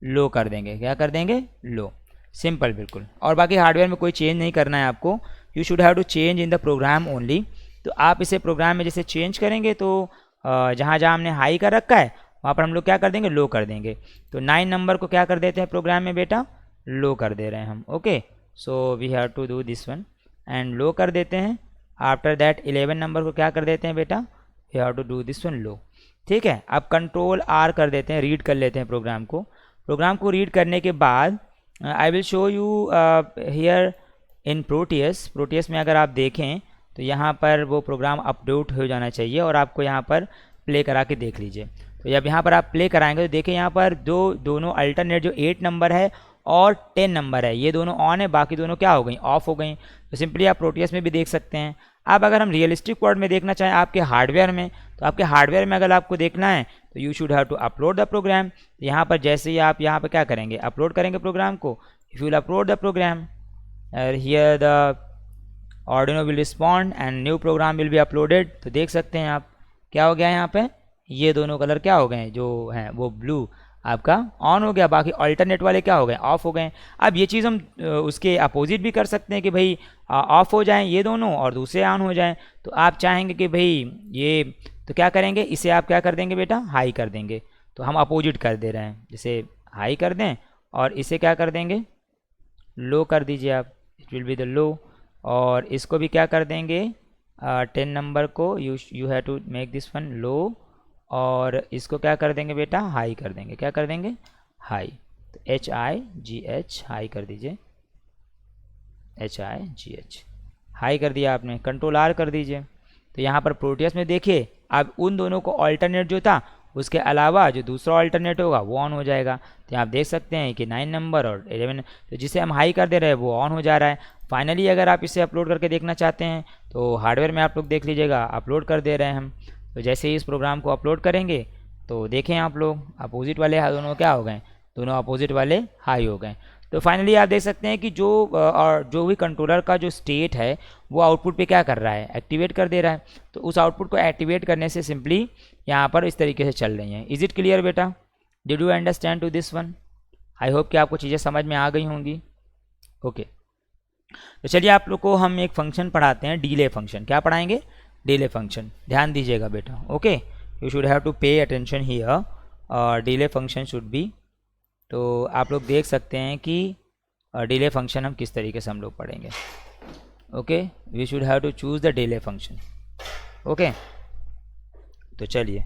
लो कर देंगे, क्या कर देंगे, लो। सिंपल बिल्कुल, और बाकी हार्डवेयर में कोई चेंज नहीं करना है आपको, you should have to change in the program only. तो आप इसे प्रोग्राम में जैसे चेंज करेंगे तो जहाँ जहाँ हमने हाई कर रखा है वहाँ पर हम लोग क्या कर देंगे, लो कर देंगे। तो 9 नंबर को क्या कर देते हैं प्रोग्राम में बेटा, लो कर दे रहे हैं हम, okay. So we have to do this one and low कर देते हैं। आफ्टर दैट 11 नंबर को क्या कर देते हैं बेटा, we have to do this one low, ठीक है। अब कंट्रोल आर कर देते हैं, रीड कर लेते हैं प्रोग्राम को। प्रोग्राम को रीड करने के बाद I will show you here in Proteus. Proteus में अगर आप देखें तो यहाँ पर वो प्रोग्राम अपडेट हो जाना चाहिए और आपको यहाँ पर प्ले करा के देख लीजिए। तो जब यहाँ पर आप प्ले कराएंगे तो देखिए यहाँ पर दोनों अल्टरनेट जो 8 नंबर है और 10 नंबर है ये दोनों ऑन है, बाकी दोनों क्या हो गई, ऑफ हो गई। तो सिंपली आप प्रोटियस में भी देख सकते हैं। अब अगर हम रियलिस्टिक वर्ल्ड में देखना चाहें आपके हार्डवेयर में, तो आपके हार्डवेयर में अगर आपको देखना है तो you should have to upload the program. तो यहाँ पर जैसे ही आप यहाँ पर क्या करेंगे, अपलोड करेंगे प्रोग्राम को, if you will upload the program here the Arduino will respond and new program will be uploaded। तो देख सकते हैं आप क्या हो गया है, यहाँ पे ये दोनों कलर क्या हो गए जो हैं वो ब्लू आपका ऑन हो गया, बाकी अल्टरनेट वाले क्या हो गए, ऑफ हो गए। अब ये चीज़ हम उसके अपोजिट भी कर सकते हैं कि भाई ऑफ हो जाएं ये दोनों और दूसरे ऑन हो जाएं। तो आप चाहेंगे कि भाई ये, तो क्या करेंगे, इसे आप क्या कर देंगे बेटा, हाई कर देंगे। तो हम अपोजिट कर दे रहे हैं, जैसे हाई कर दें और इसे क्या कर देंगे, लो कर दीजिए आप, it will be the low. और इसको भी क्या कर देंगे, 10 नंबर को you have to make this one low और इसको क्या कर देंगे बेटा, हाई कर देंगे, क्या कर देंगे, हाई। तो HIGH हाई कर दीजिए, HIGH हाई कर दिया आपने, कंट्रोल आर कर दीजिए। तो यहाँ पर प्रोटियस में देखिए अब उन दोनों को अल्टरनेट जो था उसके अलावा जो दूसरा अल्टरनेट होगा वो ऑन हो जाएगा। तो आप देख सकते हैं कि 9 नंबर और 11 तो जिसे हम हाई कर दे रहे हैं वो ऑन हो जा रहा है। फाइनली अगर आप इसे अपलोड करके देखना चाहते हैं तो हार्डवेयर में आप लोग देख लीजिएगा, अपलोड कर दे रहे हैं हम। तो जैसे ही इस प्रोग्राम को अपलोड करेंगे तो देखें आप लोग अपोजिट वाले दोनों क्या हो गए, दोनों अपोजिट वाले हाई हो गए। तो फाइनली आप देख सकते हैं कि जो भी कंट्रोलर का जो स्टेट है वो आउटपुट पे क्या कर रहा है, एक्टिवेट कर दे रहा है। तो उस आउटपुट को एक्टिवेट करने से सिंपली यहाँ पर इस तरीके से चल रही हैं। इज इट क्लियर बेटा, did you understand to this one? I hope कि आपको चीज़ें समझ में आ गई होंगी, ओके। तो चलिए आप लोग को हम एक फंक्शन पढ़ाते हैं, डिले फंक्शन। क्या पढ़ाएंगे, डिले फंक्शन। ध्यान दीजिएगा बेटा, okay, you should have to pay attention here, और डिले फंक्शन शुड बी। तो आप लोग देख सकते हैं कि डिले फंक्शन हम किस तरीके से हम लोग पढ़ेंगे, okay. We should have to choose the delay function, okay. तो चलिए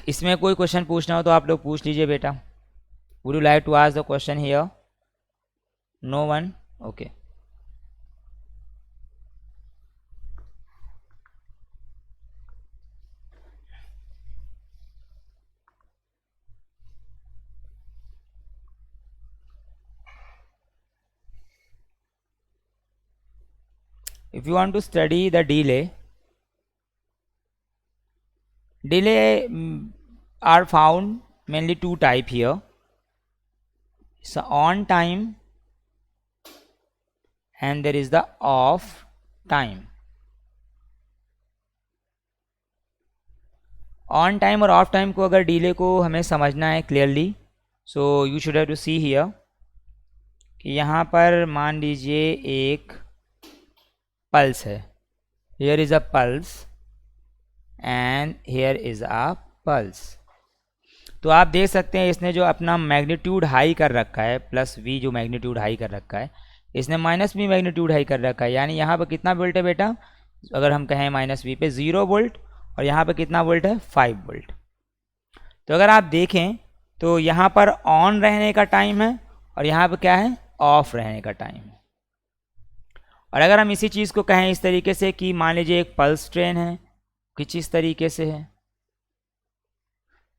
इसमें कोई क्वेश्चन पूछना हो तो आप लोग पूछ लीजिए बेटा। Would you like to ask the question here? No one, okay. If you want to study the delay are found mainly two type here. So on time and there is the off time. On time और off time को अगर delay को हमें समझना है clearly, so you should have to see here कि यहाँ पर मान लीजिए एक पल्स है, here is a pulse and here is a pulse. तो आप देख सकते हैं इसने जो अपना मैग्नीट्यूड हाई कर रखा है, प्लस वी जो मैग्नीट्यूड हाई कर रखा है, इसने माइनस वी मैग्नीट्यूड हाई कर रखा है। यानी यहाँ पर कितना वोल्ट है बेटा, अगर हम कहें माइनस वी पे 0 वोल्ट, और यहाँ पे कितना वोल्ट है 5 वोल्ट। तो अगर आप देखें तो यहाँ पर ऑन रहने का टाइम है और यहाँ पर क्या है, ऑफ रहने का टाइम है। और अगर हम इसी चीज़ को कहें इस तरीके से कि मान लीजिए एक पल्स ट्रेन है, कुछ इस तरीके से है,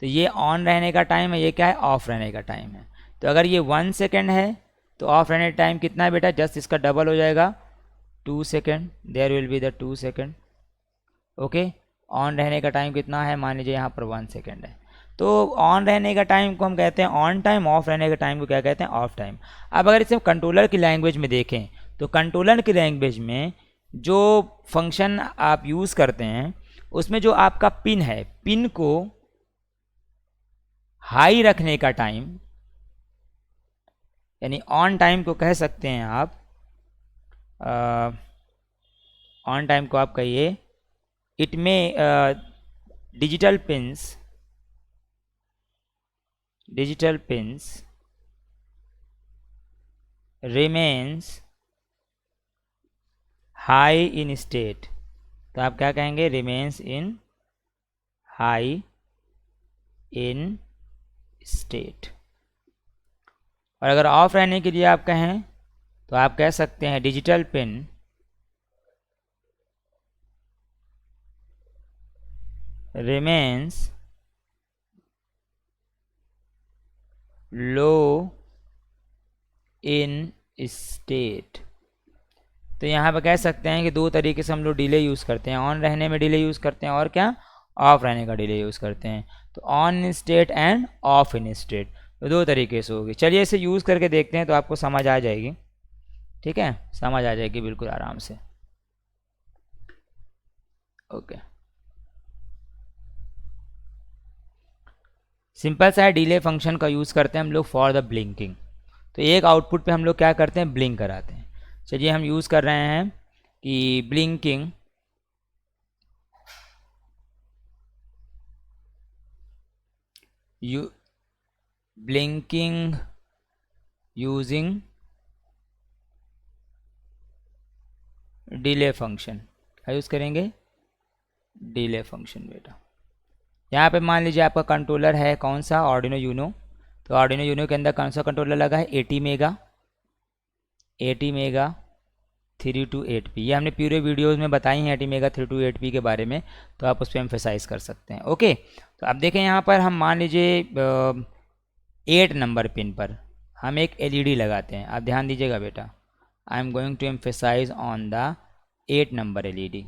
तो ये ऑन रहने का टाइम है, ये क्या है, ऑफ रहने का टाइम है। तो अगर ये 1 सेकेंड है तो ऑफ रहने का टाइम कितना है बेटा, जस्ट इसका डबल हो जाएगा 2 second, there will be the 2 second. Okay, on रहने का टाइम कितना है, मान लीजिए यहाँ पर 1 सेकेंड है। तो ऑन रहने का टाइम को हम कहते हैं ऑन टाइम, ऑफ रहने का टाइम को क्या कहते हैं, ऑफ टाइम। अब अगर इसे कंट्रोलर की लैंग्वेज में देखें तो कंट्रोलर की लैंग्वेज में जो फंक्शन आप यूज़ करते हैं उसमें जो आपका पिन है, पिन को हाई रखने का टाइम, यानी ऑन टाइम को कह सकते हैं आप, ऑन टाइम को आप कहिए, इट में digital pins remains high in state. तो आप क्या कहेंगे, remains in high in state. और अगर ऑफ रहने के लिए आप कहें तो आप कह सकते हैं डिजिटल पिन रिमेन्स लो इन स्टेट। तो यहाँ पर कह सकते हैं कि दो तरीके से हम लोग डिले यूज़ करते हैं, ऑन रहने में डिले यूज़ करते हैं और क्या, ऑफ रहने का डिले यूज़ करते हैं। तो on in state end of in state, तो दो तरीके से होगी। चलिए इसे यूज़ करके देखते हैं तो आपको समझ आ जाएगी, ठीक है, समझ आ जाएगी बिल्कुल आराम से। ओके, सिंपल सा है, डिले फंक्शन का यूज़ करते हैं हम लोग फॉर द ब्लिंकिंग। तो एक आउटपुट पे हम लोग क्या करते हैं, ब्लिंक कराते हैं। चलिए हम यूज़ कर रहे हैं कि ब्लिंकिंग यूजिंग डिले फंक्शन। क्या यूज़ करेंगे, डिले फंक्शन बेटा। यहाँ पे मान लीजिए आपका कंट्रोलर है कौन सा, आर्डिनो यूनो। तो आर्डिनो यूनो के अंदर कौन सा कंट्रोलर लगा है, 80 मेगा 328P। ये हमने पूरे वीडियोस में बताई हैं 80 मेगा 328P के बारे में, तो आप उस पर एम्फेसाइज कर सकते हैं। ओके, तो अब देखें यहाँ पर हम मान लीजिए 8 नंबर पिन पर हम एक LED लगाते हैं। आप ध्यान दीजिएगा बेटा, I am going to emphasise on the 8 number LED।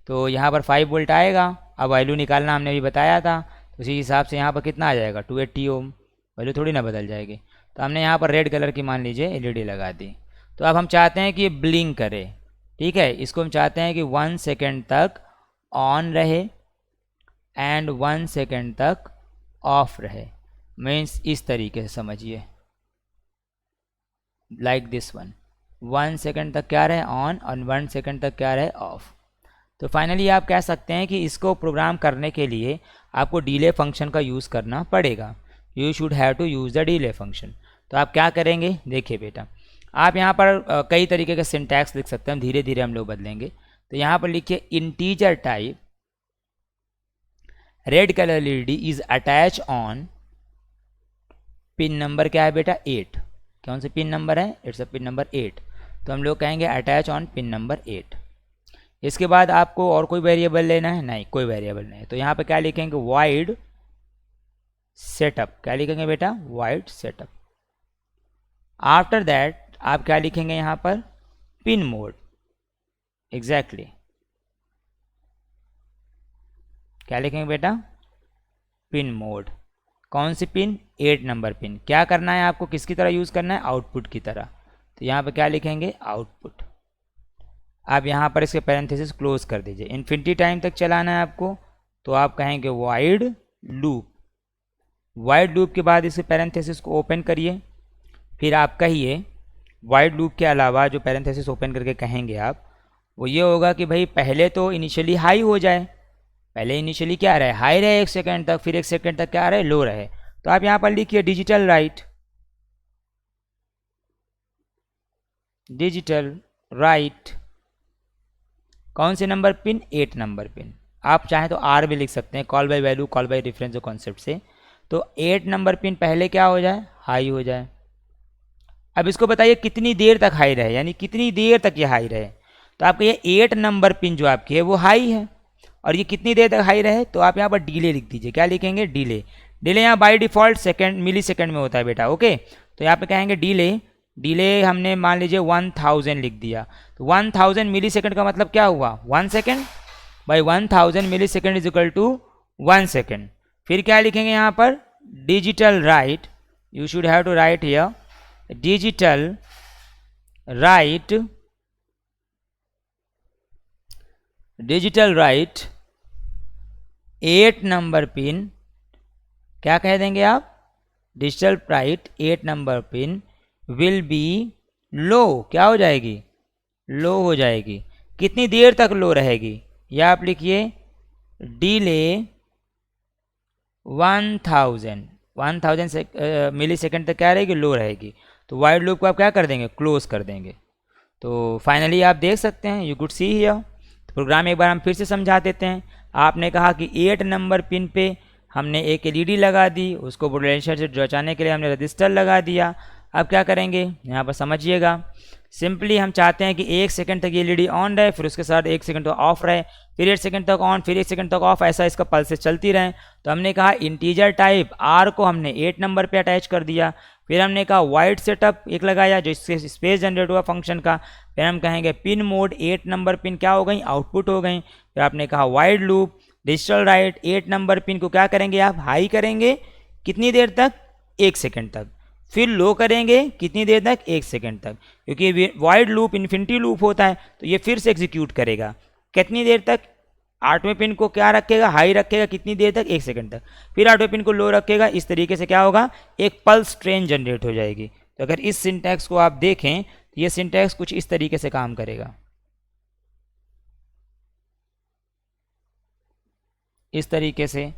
तो यहाँ पर 5 वोल्ट आएगा। अब वैल्यू निकालना हमने भी बताया था, तो उसी हिसाब से यहाँ पर कितना आ जाएगा, 280 ओम। वैल्यू थोड़ी ना बदल जाएगी। तो हमने यहाँ पर रेड कलर की मान लीजिए LED लगा दी। तो अब हम चाहते हैं कि ये ब्लिंक करे, ठीक है। इसको हम चाहते हैं कि 1 सेकेंड तक ऑन रहे एंड 1 सेकेंड तक ऑफ रहे। मीन्स इस तरीके से समझिए, लाइक दिस वन, 1 सेकेंड तक क्या रहे ऑन और 1 सेकेंड तक क्या रहे ऑफ। तो फाइनली आप कह सकते हैं कि इसको प्रोग्राम करने के लिए आपको डिले फंक्शन का यूज़ करना पड़ेगा। You should have to use the delay function. तो आप क्या करेंगे, देखिए बेटा, आप यहाँ पर कई तरीके के सिंटैक्स लिख सकते हैं, धीरे धीरे हम लोग बदलेंगे। तो यहाँ पर लिखिए integer type red colour LED is attach on pin number क्या है बेटा 8। कौन से पिन नंबर है, इट्स अ पिन नंबर 8। तो हम लोग कहेंगे अटैच ऑन पिन नंबर 8। इसके बाद आपको और कोई वेरिएबल लेना है, नहीं कोई वेरिएबल नहीं। तो यहाँ पे क्या लिखेंगे, वाइड सेटअप। क्या लिखेंगे बेटा, वाइड सेटअप। आफ्टर दैट आप क्या लिखेंगे यहाँ पर, पिन मोड। एग्जैक्टली क्या लिखेंगे बेटा, पिन मोड। कौन सी पिन, 8 नंबर पिन। क्या करना है आपको, किसकी तरह यूज़ करना है, आउटपुट की तरह। तो यहाँ पे क्या लिखेंगे, आउटपुट। आप यहाँ पर इसके पैरेंथेसिस क्लोज कर दीजिए। इन्फिनिटी टाइम तक चलाना है आपको, तो आप कहेंगे वाइड लूप। वाइड लूप के बाद इसके पैरेंथेसिस को ओपन करिए। फिर आप कहिए, वाइड लूप के अलावा जो पैरेंथेसिस ओपन करके कहेंगे आप, वो ये होगा कि भाई पहले तो इनिशियली हाई हो जाए। पहले इनिशियली क्या रहे, हाई रहे 1 सेकेंड तक, फिर 1 सेकेंड तक क्या रहे, लो रहे। तो आप यहाँ पर लिखिए डिजिटल राइट, डिजिटल राइट कौन से नंबर पिन, 8 नंबर पिन। आप चाहें तो आर भी लिख सकते हैं, call by value, call by reference concept से। तो 8 नंबर पिन पहले क्या हो जाए, हाई हो जाए। अब इसको बताइए कितनी देर तक हाई रहे, यानी कितनी देर तक ये हाई रहे। तो आपका ये 8 नंबर पिन जो आपकी है वो हाई है, और ये कितनी देर तक हाई रहे, तो आप यहाँ पर डिले लिख दीजिए। क्या लिखेंगे, डिले। डिले यहाँ by default second, millisecond में होता है बेटा, ओके। तो यहाँ पे कहेंगे डिले, डिले हमने मान लीजिए 1000 लिख दिया। तो 1000 मिली सेकंड का मतलब क्या हुआ, 1 second by 1000 millisecond is equal to 1 second. फिर क्या लिखेंगे यहाँ पर, digital write, you should have to write here digital write, digital write 8 number pin, क्या कह देंगे आप, digital write 8 number pin will be low, क्या हो जाएगी, लो हो जाएगी। कितनी देर तक लो रहेगी, या आप लिखिए डिले 1000 मिली सेकेंड तक क्या रहेगी, लो रहेगी। तो वाइड लूप को आप क्या कर देंगे, क्लोज कर देंगे। तो फाइनली आप देख सकते हैं, यू कुड सी हियर। तो प्रोग्राम एक बार हम फिर से समझा देते हैं। आपने कहा कि 8 नंबर पिन पे हमने एक एलईडी लगा दी, उसको पोटेंशियल से बचाने के लिए हमने रजिस्टर लगा दिया। अब क्या करेंगे, यहाँ पर समझिएगा, सिंपली हम चाहते हैं कि 1 सेकंड तक ये एलईडी ऑन रहे, फिर उसके साथ 1 सेकंड तक ऑफ रहे, फिर 8 सेकंड तक ऑन, फिर 1 सेकंड तक ऑफ, ऐसा इसका पल्सेस चलती रहें। तो हमने कहा इंटीजर टाइप आर को हमने 8 नंबर पे अटैच कर दिया। फिर हमने कहा वाइड सेटअप एक लगाया जो इससे स्पेस जनरेट हुआ फंक्शन का। फिर हम कहेंगे पिन मोड 8 नंबर पिन क्या हो गई, आउटपुट हो गई। फिर आपने कहा wide loop, digital write 8 number pin को क्या करेंगे आप, हाई करेंगे, कितनी देर तक, 1 सेकंड तक। फिर लो करेंगे, कितनी देर तक, 1 सेकंड तक, क्योंकि वाइड लूप इन्फिनिटी लूप होता है। तो ये फिर से एग्जीक्यूट करेगा, कितनी देर तक, 8वें पिन को क्या रखेगा, हाई रखेगा, कितनी देर तक, 1 सेकंड तक। फिर 8वें पिन को लो रखेगा। इस तरीके से क्या होगा, एक पल्स ट्रेन जनरेट हो जाएगी। तो अगर इस सिंटैक्स को आप देखें तो ये सिंटैक्स कुछ इस तरीके से काम करेगा, इस तरीके से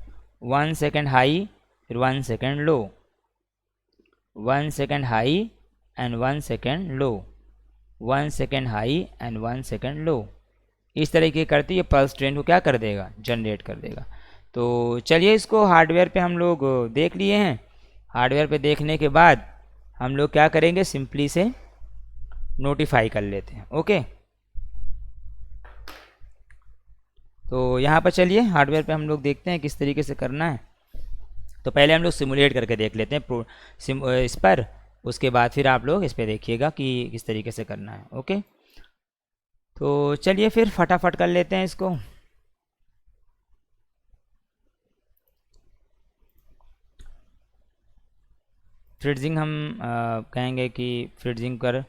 1 सेकंड हाई, फिर 1 second low, 1 second high and 1 second low, 1 second high and 1 second low. इस तरीके करते ये पल्स ट्रेन को क्या कर देगा, जनरेट कर देगा। तो चलिए इसको हार्डवेयर पे हम लोग देख लिए हैं। हार्डवेयर पे देखने के बाद हम लोग क्या करेंगे, सिंपली से नोटिफाई कर लेते हैं, ओके। तो यहाँ पर चलिए हार्डवेयर पे हम लोग देखते हैं किस तरीके से करना है। तो पहले हम लोग सिमुलेट करके देख लेते हैं इस पर, उसके बाद फिर आप लोग इस पर देखिएगा कि किस तरीके से करना है, ओके। तो चलिए फिर फटाफट कर लेते हैं इसको। फ्रीजिंग हम कहेंगे कि फ्रीजिंग कर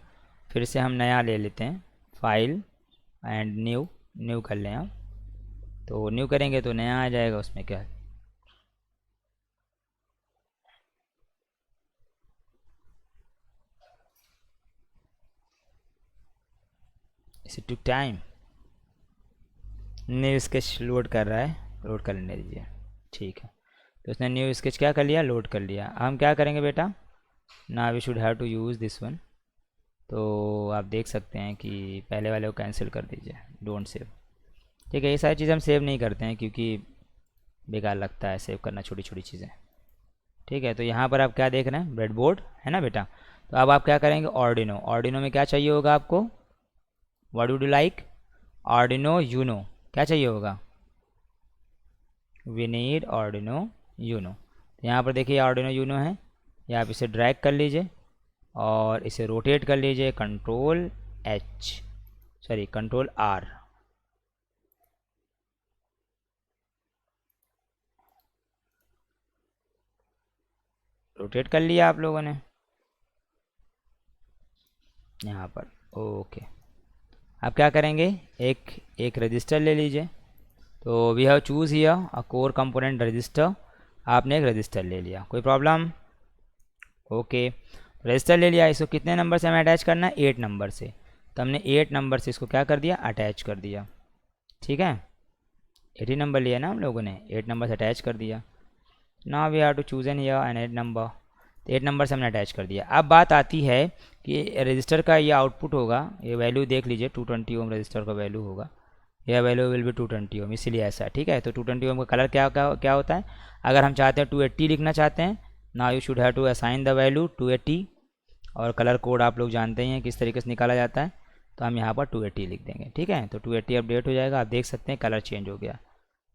फिर से हम नया ले लेते हैं, फाइल एंड न्यू कर लें आप। तो न्यू करेंगे तो नया आ जाएगा, उसमें क्या है, इसे to time, new sketch load कर रहा है, लोड कर लेने दीजिए, ठीक है। तो उसने न्यू स्केच क्या कर लिया, लोड कर लिया। हम क्या करेंगे बेटा, ना we should have to use this one. तो आप देख सकते हैं कि पहले वाले को कैंसिल कर दीजिए, डोंट सेव, ठीक है। ये सारी चीज़ें हम सेव नहीं करते हैं क्योंकि बेकार लगता है सेव करना छोटी छोटी चीज़ें, ठीक है। तो यहाँ पर आप क्या देख रहे हैं, ब्रेडबोर्ड है ना बेटा। तो अब आप क्या करेंगे, ऑर्डिनो, ऑर्डिनो में क्या चाहिए होगा आपको, what would you like, Arduino Uno, क्या चाहिए होगा, वी नीड ऑर्डिनो यूनो। यहाँ पर देखिए ऑर्डिनो यूनो है, या आप इसे ड्रैग कर लीजिए और इसे रोटेट कर लीजिए, कंट्रोल R, रोटेट कर लिया आप लोगों ने यहाँ पर, ओके। अब क्या करेंगे, एक रजिस्टर ले लीजिए। तो we have choose here a core component register, आपने एक रजिस्टर ले लिया, कोई प्रॉब्लम, ओके। रजिस्टर ले लिया, इसको कितने नंबर से हमें अटैच करना है, 8 नंबर से। तो हमने 8 नंबर से इसको क्या कर दिया, अटैच कर दिया, ठीक है। 80 नंबर लिया ना हम लोगों ने, 8 नंबर से अटैच कर दिया। Now we have to choose an ear and 8 number. तो 8 नंबर से हमने अटैच कर दिया। अब बात आती है कि रजिस्टर का ये आउटपुट होगा, ये वैल्यू देख लीजिए 220 ओम रजिस्टर का वैल्यू होगा, यह वैल्यू विल बी 220 ओम, इसीलिए ऐसा, ठीक है। तो 220 ओम का कलर क्या क्या क्या होता है, अगर हम चाहते हैं 280 लिखना चाहते हैं, now you should have to assign the value 280, और कलर कोड आप लोग जानते ही हैं किस तरीके से निकाला जाता है, तो हम यहाँ पर 280 लिख देंगे, ठीक है। तो 280 अपडेट हो जाएगा, आप देख सकते हैं कलर चेंज हो गया।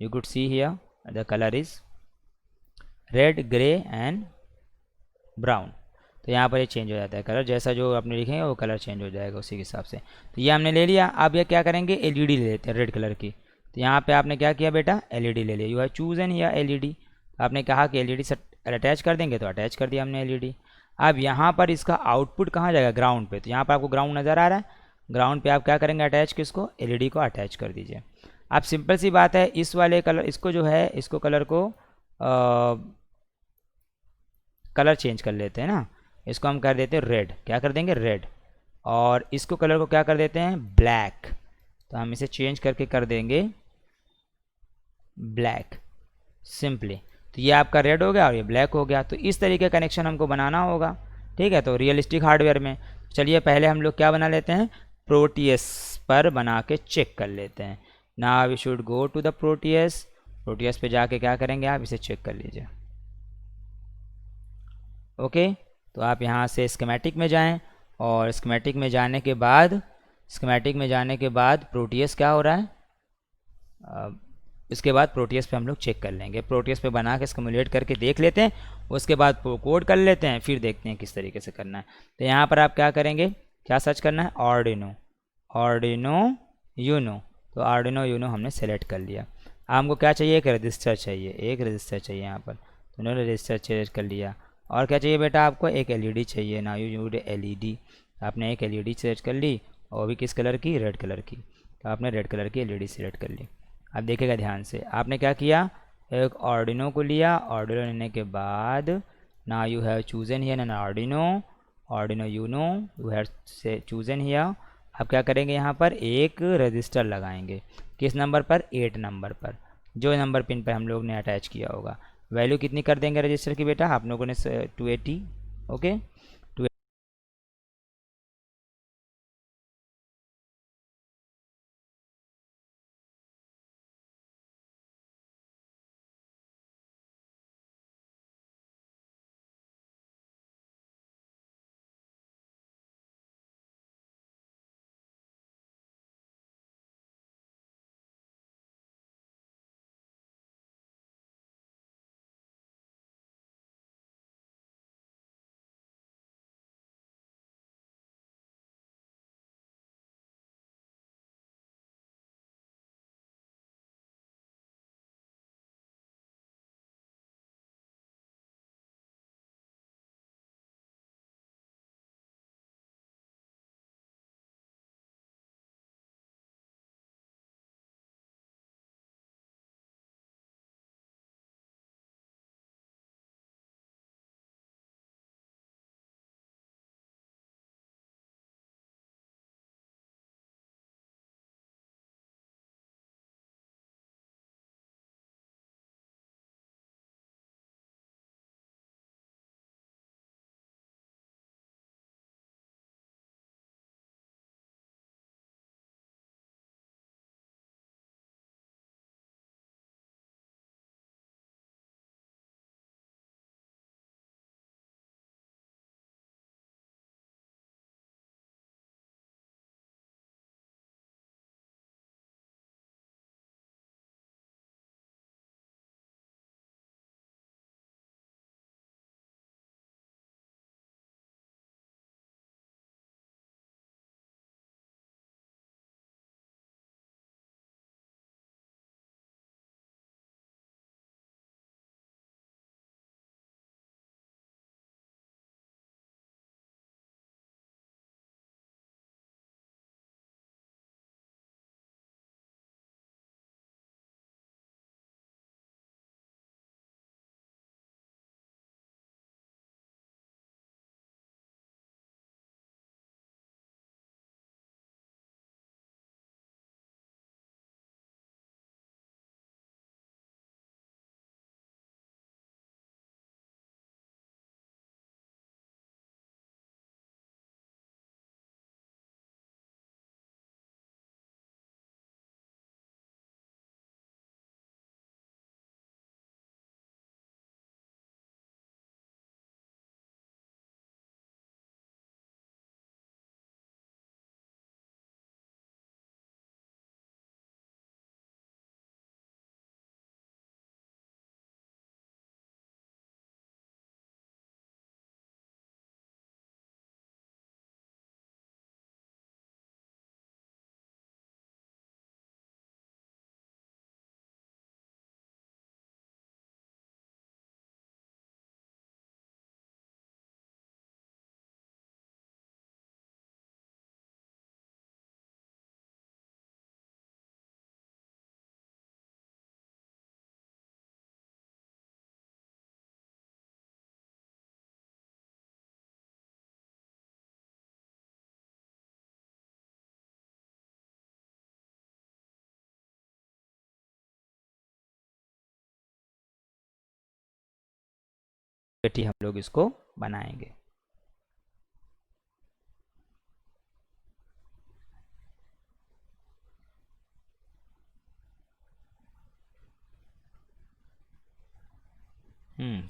You could see here the colour is red, grey and brown. तो यहाँ पर ये चेंज हो जाता है कलर, जैसा जो आपने लिखेंगे वो कलर चेंज हो जाएगा उसी के हिसाब से। तो ये हमने ले लिया। अब ये क्या करेंगे, एलईडी ले लेते हैं रेड कलर की। तो यहाँ पे आपने क्या किया बेटा, एलईडी ले लिया, यू हैव चूज एन या एलईडी। आपने कहा कि एलईडी से अटैच कर देंगे, तो अटैच कर दिया हमने एलईडी। अब यहाँ पर इसका आउटपुट कहाँ जाएगा, ग्राउंड पे। तो यहाँ पर आपको ग्राउंड नज़र आ रहा है, ग्राउंड पे आप क्या करेंगे, अटैच किसको, एलईडी को अटैच कर दीजिए। अब सिंपल सी बात है, इस वाले कलर, इसको जो है, इसको कलर को कलर चेंज कर लेते हैं ना, इसको हम कर देते हैं रेड, क्या कर देंगे, रेड। और इसको कलर को क्या कर देते हैं, ब्लैक। तो हम इसे चेंज करके कर देंगे ब्लैक, सिंपली। तो ये आपका रेड हो गया और ये ब्लैक हो गया। तो इस तरीके का कनेक्शन हमको बनाना होगा, ठीक है। तो रियलिस्टिक हार्डवेयर में चलिए पहले हम लोग क्या बना लेते हैं, प्रोटीएस पर बना के चेक कर लेते हैं। Now we should go to the Proteus. Proteus पे जाके क्या करेंगे, आप इसे चेक कर लीजिए। ओके, तो आप यहाँ से स्कीमेटिक में जाएं, और स्कीमेटिक में जाने के बाद, स्कीमेटिक में जाने के बाद प्रोटीएस क्या हो रहा है, इसके बाद प्रोटीएस पे हम लोग चेक कर लेंगे। प्रोटीएस पे बना के सिमुलेट करके देख लेते हैं, उसके बाद कोड कर लेते हैं, फिर देखते हैं किस तरीके से करना है। तो यहाँ पर आप क्या करेंगे, क्या सर्च करना है, आर्डिनो, आर्डिनो यूनो। तो आर्डिनो यूनो हमने सेलेक्ट कर लिया। हमको क्या चाहिए, एक रजिस्टर चाहिए, एक रजिस्टर चाहिए यहाँ पर, तो उन्होंने रजिस्टर सेलेक्ट कर लिया। और क्या चाहिए बेटा, आपको एक एलईडी चाहिए ना, यू यूड एलईडी। आपने एक एलईडी सेलेक्ट कर ली, और भी किस कलर की, रेड कलर की। तो आपने रेड कलर की एलईडी सेलेक्ट कर ली। अब देखिएगा ध्यान से, आपने क्या किया, एक आर्डिनो को लिया, आर्डिनो लेने के बाद ना you have chosen here an Arduino, Arduino Uno, you have say chosen here. अब क्या करेंगे, यहाँ पर एक रजिस्टर लगाएंगे, किस नंबर पर, 8 नंबर पर, जो नंबर पिन पर हम लोग ने अटैच किया होगा। वैल्यू कितनी कर देंगे रजिस्टर की बेटा, आप लोगों ने 280, ओके। बैठी हम लोग इसको बनाएंगे।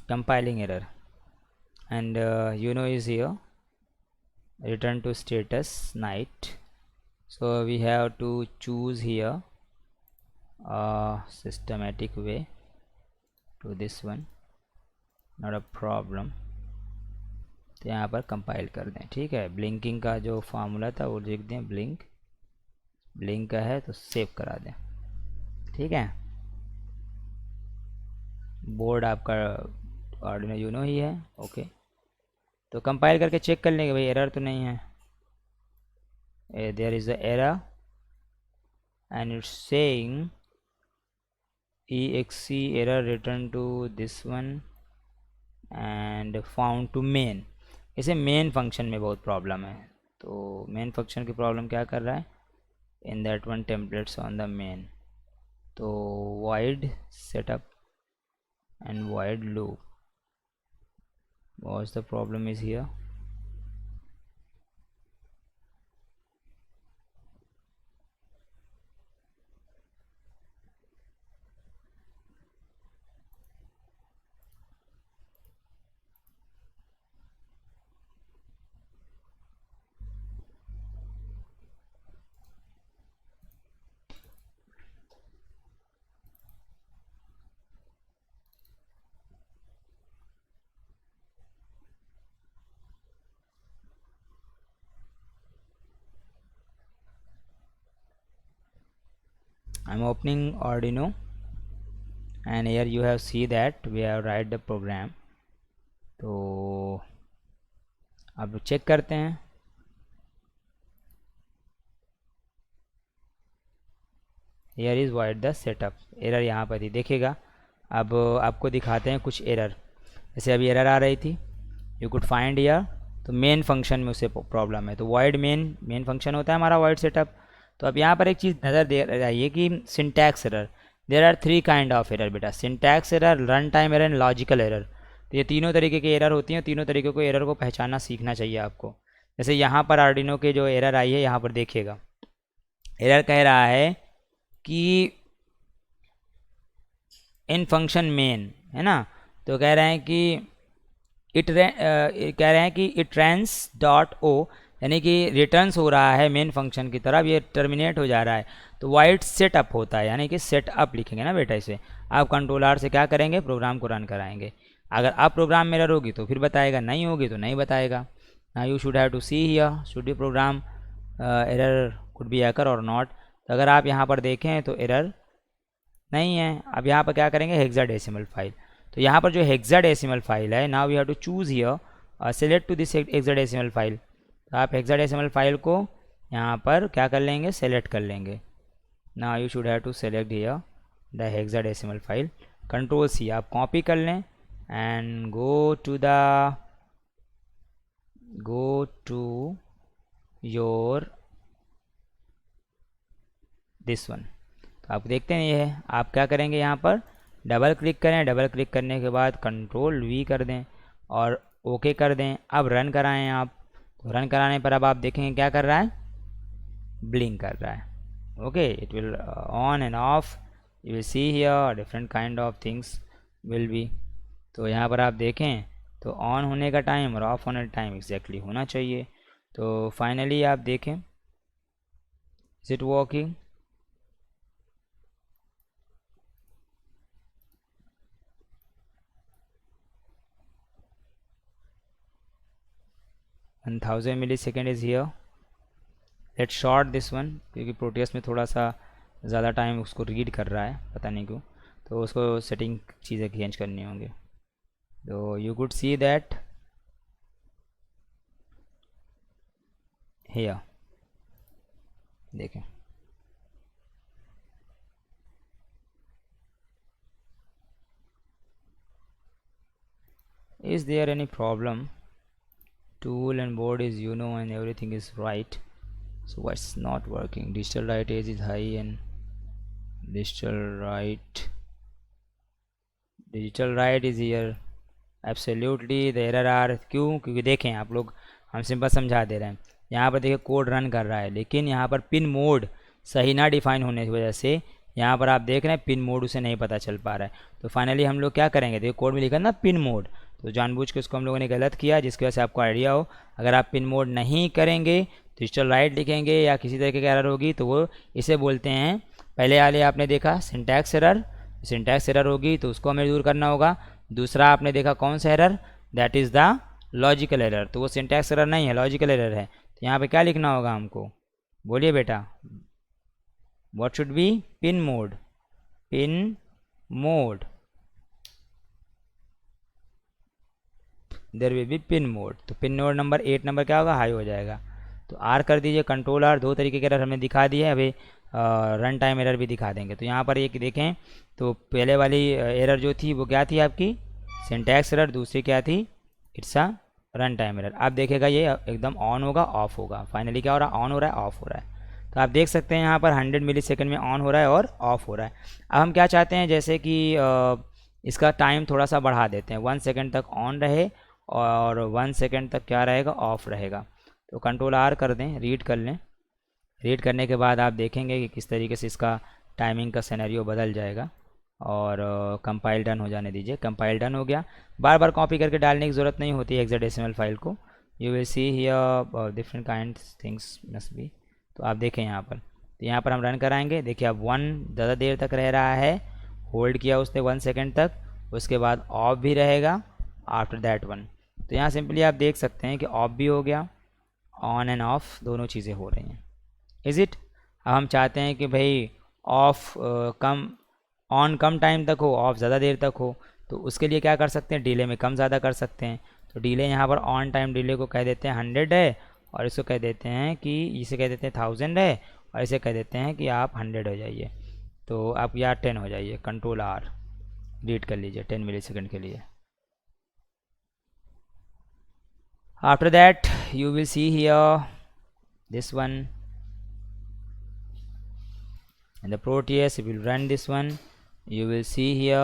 Compiling error, and is here, return to status night. So we have to choose here a systematic way to this one, not a problem. तो यहाँ पर कंपाइल कर दें, ठीक है। ब्लिंकिंग का जो फार्मूला था वो लिख दें, ब्लिंक का है तो सेव करा दें, ठीक है। बोर्ड आपका आर्डिनो यूनो ही है, ओके। तो कंपाइल करके चेक कर लेंगे भाई एरर तो नहीं है। There is a error and it's saying exe error return to this one and found to main। इसे मेन फंक्शन में बहुत प्रॉब्लम है, तो मेन फंक्शन की प्रॉब्लम क्या कर रहा है, in that one templates on the main. तो void setup and void loop, what's the problem is here। I'm opening Arduino and here you have see that we have write the program। तो अब check करते हैं, here is void the setup, error यहाँ पर ही देखेगा। अब आपको दिखाते हैं कुछ एरर, जैसे अभी एरर आ रही थी, यू कुड फाइंड हियर, तो मेन फंक्शन में उसे प्रॉब्लम है। तो void मेन फंक्शन होता है हमारा void सेटअप। तो अब यहाँ पर एक चीज़ नज़र दे रही है कि syntax error, there are 3 kind of error बेटा, syntax error, run time error and logical error. तो ये तीनों तरीके की एरर होती हैं, तीनों तरीके को एरर को पहचानना सीखना चाहिए आपको। जैसे यहाँ पर आर्डिनो के जो एरर आई है, यहाँ पर देखिएगा, एरर कह रहा है कि इन फंक्शन मेन, है ना, तो कह रहे हैं कि कह रहे हैं कि इट रैंस डॉट ओ, यानी कि रिटर्न्स हो रहा है मेन फंक्शन की तरफ, ये टर्मिनेट हो जा रहा है। तो वाइड सेटअप होता है, यानी कि सेटअप लिखेंगे ना बेटा, इसे आप कंट्रोल आर से क्या करेंगे, प्रोग्राम को रन कराएंगे। अगर आप प्रोग्राम में एरर होगी तो फिर बताएगा, नहीं होगी तो नहीं बताएगा। ना you should have to see here should be program error could be hacker और नॉट। तो अगर आप यहाँ पर देखें तो एरर नहीं है। अब यहाँ पर क्या करेंगे, हेक्साडेसिमल फाइल। तो यहाँ पर जो हेक्साडेसिमल फाइल है, now we have to choose here select to this hexadecimal file. तो आप हेक्साडेसिमल फाइल को यहाँ पर क्या कर लेंगे, सेलेक्ट कर लेंगे। Now you should have to select here the hexadecimal file, control C आप कॉपी कर लें and go to your this one. तो आप देखते हैं ये है, आप क्या करेंगे, यहाँ पर डबल क्लिक करें, डबल क्लिक करने के बाद कंट्रोल वी कर दें और ओके कर दें। अब रन कराएं आप, तो रन कराने पर अब आप देखेंगे क्या कर रहा है, ब्लिंक कर रहा है। Okay, it will on end of, you will see here different kind of things will be. तो यहाँ पर आप देखें तो ऑन होने का टाइम और ऑफ होने का टाइम एग्जैक्टली होना चाहिए। तो फाइनली आप देखें, is it working, one 1000 millisecond is here. Let's short this one, क्योंकि प्रोटियस में थोड़ा सा ज़्यादा टाइम उसको रीड कर रहा है, पता नहीं क्यों, तो उसको सेटिंग चीज़ें चेंज करनी होंगी। तो you could see that here, देखें is there any problem, tool and board is and everything is right, so what's not working, digital write age is high and digital write is here, absolutely the error are, क्यों? क्योंकि देखें आप लोग, हम simple समझा दे रहे हैं। यहाँ पर देखिए कोड रन कर रहा है, लेकिन यहाँ पर पिन मोड सही ना डिफाइन होने की वजह से यहाँ पर आप देख रहे हैं पिन मोड उसे नहीं पता चल पा रहा है। तो फाइनली हम लोग क्या करेंगे, देखिए कोड में लिखा ना पिन मोड, तो जानबूझ के उसको हम लोगों ने गलत किया, जिसकी वजह से आपको आइडिया हो। अगर आप पिन मोड नहीं करेंगे, डिजिटल राइट लिखेंगे या किसी तरीके की एरर होगी, तो वो इसे बोलते हैं, पहले वाले आपने देखा सिंटैक्स एरर, सिंटैक्स एरर होगी तो उसको हमें दूर करना होगा। दूसरा आपने देखा कौन सा error, that is the logical error, तो वो सिंटैक्स एरर नहीं है, लॉजिकल एरर है। तो यहाँ पे क्या लिखना होगा हमको, बोलिए बेटा, what should be, pin mode, pin mode, there will be pin mode. तो पिन मोड नंबर 8 नंबर क्या होगा, हाई हो जाएगा। तो आर कर दीजिए, कंट्रोल आर, दो तरीके के एरर हमने दिखा दिए, अभी रन टाइम एरर भी दिखा देंगे। तो यहाँ पर एक देखें, तो पहले वाली एरर जो थी वो क्या थी आपकी, सिंटैक्स एरर, दूसरी क्या थी, it's a run time error. आप देखेगा ये एकदम ऑन होगा ऑफ होगा, फाइनली क्या हो रहा है, ऑन हो रहा है ऑफ हो रहा है। तो आप देख सकते हैं यहाँ पर 100 मिली सेकेंड में ऑन हो रहा है और ऑफ हो रहा है। अब हम क्या चाहते हैं, जैसे कि इसका टाइम थोड़ा सा बढ़ा देते हैं, 1 सेकेंड तक ऑन रहे और 1 सेकेंड तक क्या रहेगा, ऑफ रहेगा। तो कंट्रोल आर कर दें, रीड कर लें, रीड करने के बाद आप देखेंगे कि किस तरीके से इसका टाइमिंग का सिनेरियो बदल जाएगा। और कंपाइल डन हो जाने दीजिए, कंपाइल डन हो गया। बार बार कॉपी करके डालने की ज़रूरत नहीं होती है हेक्साडेसिमल फाइल को, you will see here different kind things must B. तो आप देखें यहाँ पर, तो यहाँ पर हम रन कराएंगे, देखिए अब 1 ज़्यादा देर तक रह रहा है, होल्ड किया उसने 1 सेकेंड तक, उसके बाद ऑफ भी रहेगा आफ्टर दैट 1। तो यहाँ सिंपली आप देख सकते हैं कि ऑफ भी हो गया, ऑन एंड ऑफ दोनों चीज़ें हो रही हैं, इज़ इट। अब हम चाहते हैं कि भाई of come, on come time तक हो, ऑफ ज़्यादा देर तक हो, तो उसके लिए क्या कर सकते हैं, डिले में कम ज़्यादा कर सकते हैं। तो डिले यहाँ पर ऑन टाइम डिले को कह देते हैं 100 है, और इसको कह देते हैं कि, इसे कह देते हैं 1000 है, और इसे कह देते हैं कि आप 100 हो जाइए। तो आप या 10 हो जाइए, कंट्रोल आर, रीड कर लीजिए 10 मिली सेकेंड के लिए। After that you will see here this one, and the Proteus, if you run this one, you will see here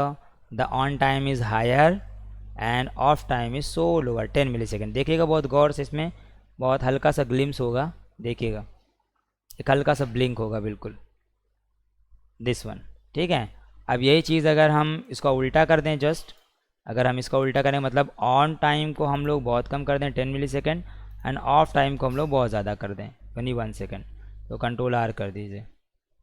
the on time is higher and off time is so lower, 10 millisecond. देखिएगा बहुत गौर से, इसमें बहुत हल्का सा glimpse होगा, देखिएगा एक हल्का सा ब्लिंक होगा, बिल्कुल दिस वन, ठीक है। अब यही चीज़ अगर हम इसका उल्टा कर दें, जस्ट अगर हम इसका उल्टा करें, मतलब ऑन टाइम को हम लोग बहुत कम कर दें 10 मिलीसेकेंड, एंड ऑफ टाइम को हम लोग बहुत ज़्यादा कर दें 1 सेकेंड, तो कंट्रोल आर कर दीजिए,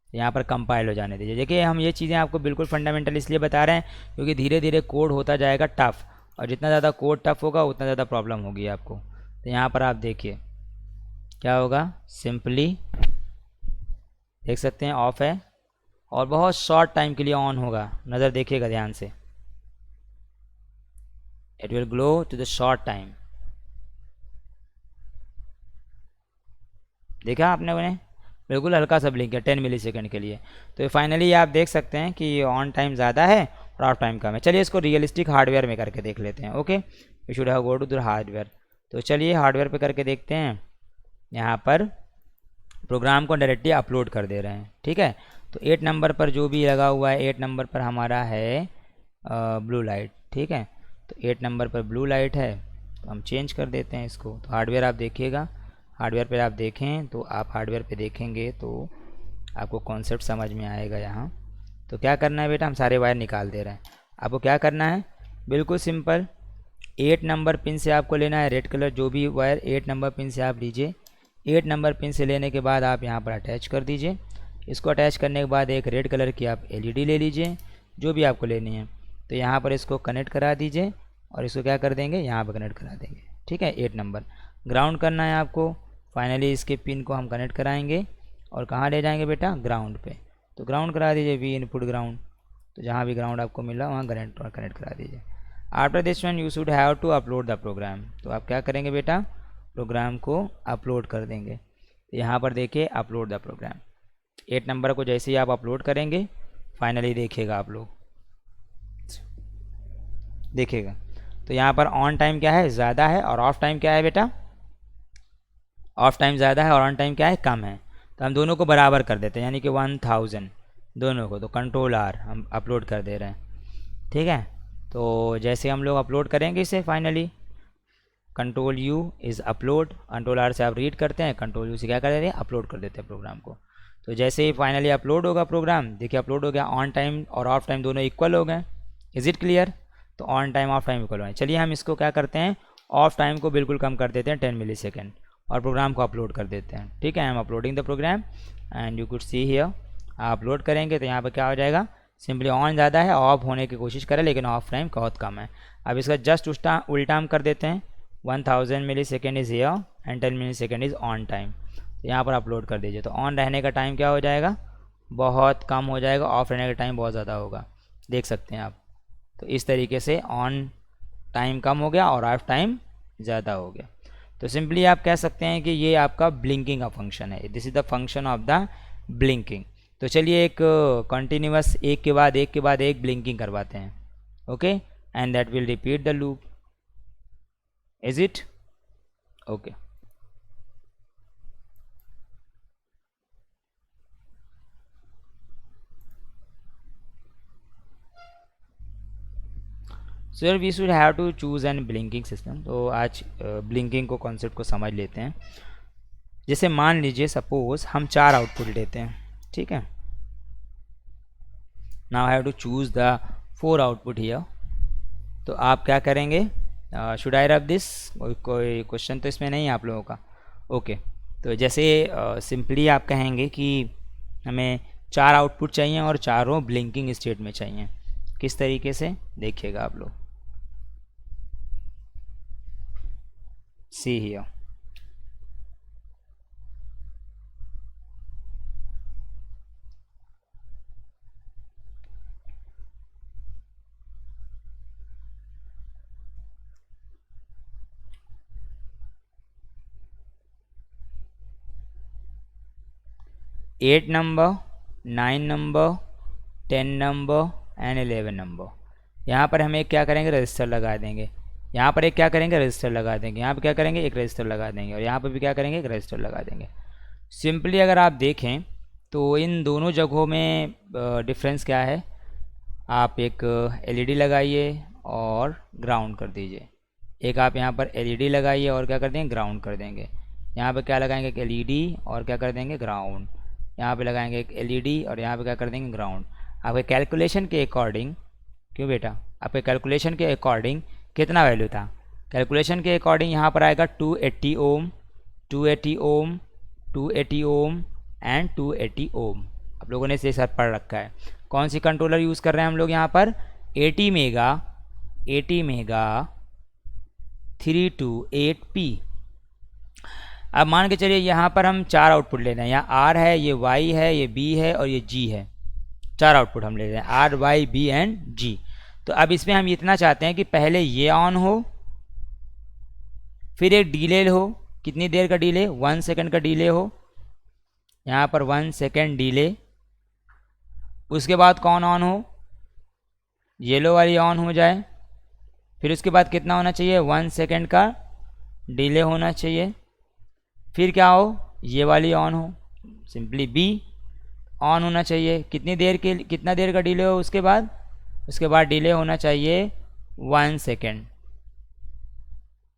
यहाँ पर कंपाइल हो जाने दीजिए। देखिए हम ये चीज़ें आपको बिल्कुल फंडामेंटल इसलिए बता रहे हैं क्योंकि धीरे धीरे कोड होता जाएगा टफ़, और जितना ज़्यादा कोड टफ़ होगा उतना ज़्यादा प्रॉब्लम होगी आपको। तो यहाँ पर आप देखिए क्या होगा, सिंपली देख सकते हैं ऑफ है और बहुत शॉर्ट टाइम के लिए ऑन होगा, नज़र देखिएगा ध्यान से, it will glow to the short time. देखा आपने उन्हें, बिल्कुल हल्का सा ब्लिंक है 10 मिलीसेकंड के लिए। तो फाइनली आप देख सकते हैं कि ऑन टाइम ज़्यादा है और ऑफ टाइम कम है। चलिए इसको रियलिस्टिक हार्डवेयर में करके देख लेते हैं। Okay, we should have go to the hardware. तो चलिए हार्डवेयर पे करके देखते हैं। यहाँ पर प्रोग्राम को डायरेक्टली अपलोड कर दे रहे हैं, ठीक है। तो 8 नंबर पर जो भी लगा हुआ है, 8 नंबर पर हमारा है ब्लू लाइट, ठीक है। तो 8 नंबर पर ब्लू लाइट है, तो हम चेंज कर देते हैं इसको। तो हार्डवेयर आप देखिएगा, हार्डवेयर पे आप देखें तो आप हार्डवेयर पे देखेंगे तो आपको कॉन्सेप्ट समझ में आएगा। यहाँ तो क्या करना है बेटा, हम सारे वायर निकाल दे रहे हैं। आपको क्या करना है, बिल्कुल सिंपल, 8 नंबर पिन से आपको लेना है रेड कलर, जो भी वायर 8 नंबर पिन से आप लीजिए। 8 नंबर पिन से लेने के बाद आप यहाँ पर अटैच कर दीजिए। इसको अटैच करने के बाद एक रेड कलर की आप LED ले लीजिए, जो भी आपको लेनी है। तो यहाँ पर इसको कनेक्ट करा दीजिए और इसको क्या कर देंगे, यहाँ पर कनेक्ट करा देंगे, ठीक है। 8 नंबर ग्राउंड करना है आपको। फाइनली इसके पिन को हम कनेक्ट कराएंगे और कहाँ ले जाएंगे बेटा, ग्राउंड पे। तो ग्राउंड करा दीजिए, V इनपुट ग्राउंड। तो जहाँ भी ग्राउंड आपको मिला वहाँ कनेक्ट करा दीजिए। After this one you should have to upload the program. तो आप क्या करेंगे बेटा, प्रोग्राम को अपलोड कर देंगे। तो यहाँ पर देखिए अपलोड द प्रोग्राम, 8 नंबर को जैसे ही आप अपलोड करेंगे, फाइनली देखिएगा आप लोग, देखिएगा। तो यहाँ पर ऑन टाइम क्या है, ज़्यादा है, और ऑफ टाइम क्या है बेटा, ऑफ टाइम ज़्यादा है और ऑन टाइम क्या है, कम है। तो हम दोनों को बराबर कर देते हैं, यानी कि 1000 दोनों को। तो कंट्रोल R हम अपलोड कर दे रहे हैं, ठीक है। तो जैसे हम लोग अपलोड करेंगे इसे finally, control U is upload, control R से आप रीड करते हैं, कंट्रोल यू से क्या कर देते हैं, अपलोड कर देते हैं प्रोग्राम को। तो जैसे ही फाइनली अपलोड होगा प्रोग्राम, देखिए अपलोड हो गया, ऑन टाइम और ऑफ टाइम दोनों इक्वल हो गए। Is it clear? तो on time off time equal हो गए। चलिए हम इसको क्या करते हैं, ऑफ टाइम को बिल्कुल कम कर देते हैं 10 मिली सेकेंड, और प्रोग्राम को अपलोड कर देते हैं। ठीक है, I am uploading the program and you could see here. आप अपलोड करेंगे तो यहाँ पर क्या हो जाएगा, सिंपली ऑन ज़्यादा है, ऑफ होने की कोशिश करें, लेकिन ऑफ टाइम बहुत कम है। अब इसका जस्ट उल्टा हम कर देते हैं, 1000 millisecond is here and 10 millisecond is on time. तो यहाँ पर अपलोड कर दीजिए, तो ऑन रहने का टाइम क्या हो जाएगा, बहुत कम हो जाएगा, ऑफ रहने का टाइम बहुत ज़्यादा होगा, देख सकते हैं आप। तो इस तरीके से ऑन टाइम कम हो गया और ऑफ टाइम ज़्यादा हो गया। तो सिंपली आप कह सकते हैं कि ये आपका ब्लिंकिंग का फंक्शन है, this is the function of the blinking. तो चलिए एक कंटिन्यूस एक के बाद एक ब्लिंकिंग करवाते हैं, okay, and that will repeat the loop. Is it okay? Sir we should have to choose an blinking system. तो आज ब्लिंकिंग को कॉन्सेप्ट को समझ लेते हैं। जैसे मान लीजिए सपोज हम 4 आउटपुट लेते हैं, ठीक है। Now I have to choose the 4 output here. तो आप क्या करेंगे, शुड आई रब दिस, कोई क्वेश्चन तो इसमें नहीं है आप लोगों का? ओके तो जैसे सिंपली आप कहेंगे कि हमें 4 आउटपुट चाहिए और चारों ब्लिंकिंग स्टेट में चाहिए। किस तरीके से देखिएगा आप लोग, see here. Eight number, 9 number, 10 number and 11 number. यहाँ पर हम एक क्या करेंगे, रजिस्टर लगा देंगे। यहाँ पर एक क्या करेंगे, रजिस्टर लगा देंगे। यहाँ पर क्या करेंगे, एक रजिस्टर लगा देंगे, और यहाँ पर भी क्या करेंगे, एक रजिस्टर लगा देंगे। सिंपली अगर आप देखें तो इन दोनों जगहों में डिफरेंस क्या है, आप एक एलईडी लगाइए और ग्राउंड कर दीजिए। एक आप यहाँ पर एलईडी लगाइए और क्या कर देंगे, ग्राउंड कर देंगे। यहाँ पे क्या लगाएंगे, एक एलईडी और क्या कर देंगे, ग्राउंड। यहाँ पे लगाएंगे एक एलईडी और यहाँ पे क्या कर देंगे, ग्राउंड। आपके कैलकुलेशन के अकॉर्डिंग, क्यों बेटा, आपके कैलकुलेशन के अकॉर्डिंग कितना वैल्यू था, कैलकुलेशन के अकॉर्डिंग यहाँ पर आएगा 280 ओम, 280 ओम, 280 ओम एंड 280 ओम। आप लोगों ने इसे सब पढ़ रखा है। कौन सी कंट्रोलर यूज़ कर रहे हैं हम लोग यहाँ पर, 80 मेगा 328P। अब मान के चलिए यहाँ पर हम 4 आउटपुट ले रहे हैं, यहाँ आर है, ये वाई है, ये बी है और ये जी है। 4 आउटपुट हम ले रहे हैं, आर वाई बी एंड जी। तो अब इसमें हम इतना चाहते हैं कि पहले ये ऑन हो, फिर एक डिले हो, कितनी देर का डिले, 1 सेकंड का डिले हो, यहाँ पर 1 सेकंड डिले। उसके बाद कौन ऑन हो, येलो वाली ऑन हो जाए। फिर उसके बाद कितना होना चाहिए, 1 सेकंड का डिले होना चाहिए। फिर क्या हो, ये वाली ऑन हो, सिंपली बी ऑन होना चाहिए। कितनी देर के, कितना देर का डिले हो उसके बाद डिले होना चाहिए 1 सेकंड।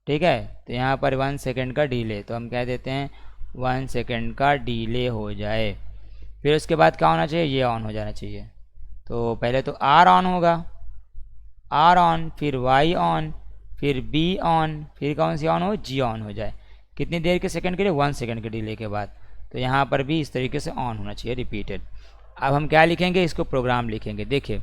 ठीक है, तो यहाँ पर 1 सेकंड का डिले, तो हम कह देते हैं 1 सेकंड का डिले हो जाए। फिर उसके बाद क्या होना चाहिए, ये ऑन हो जाना चाहिए। तो पहले तो आर ऑन होगा, आर ऑन, फिर वाई ऑन, फिर बी ऑन, फिर कौन सी ऑन हो, जी ऑन हो जाए। कितनी देर के सेकंड के लिए, 1 सेकंड के डिले के बाद। तो यहाँ पर भी इस तरीके से ऑन होना चाहिए, रिपीटेड। अब हम क्या लिखेंगे, इसको प्रोग्राम लिखेंगे। देखिए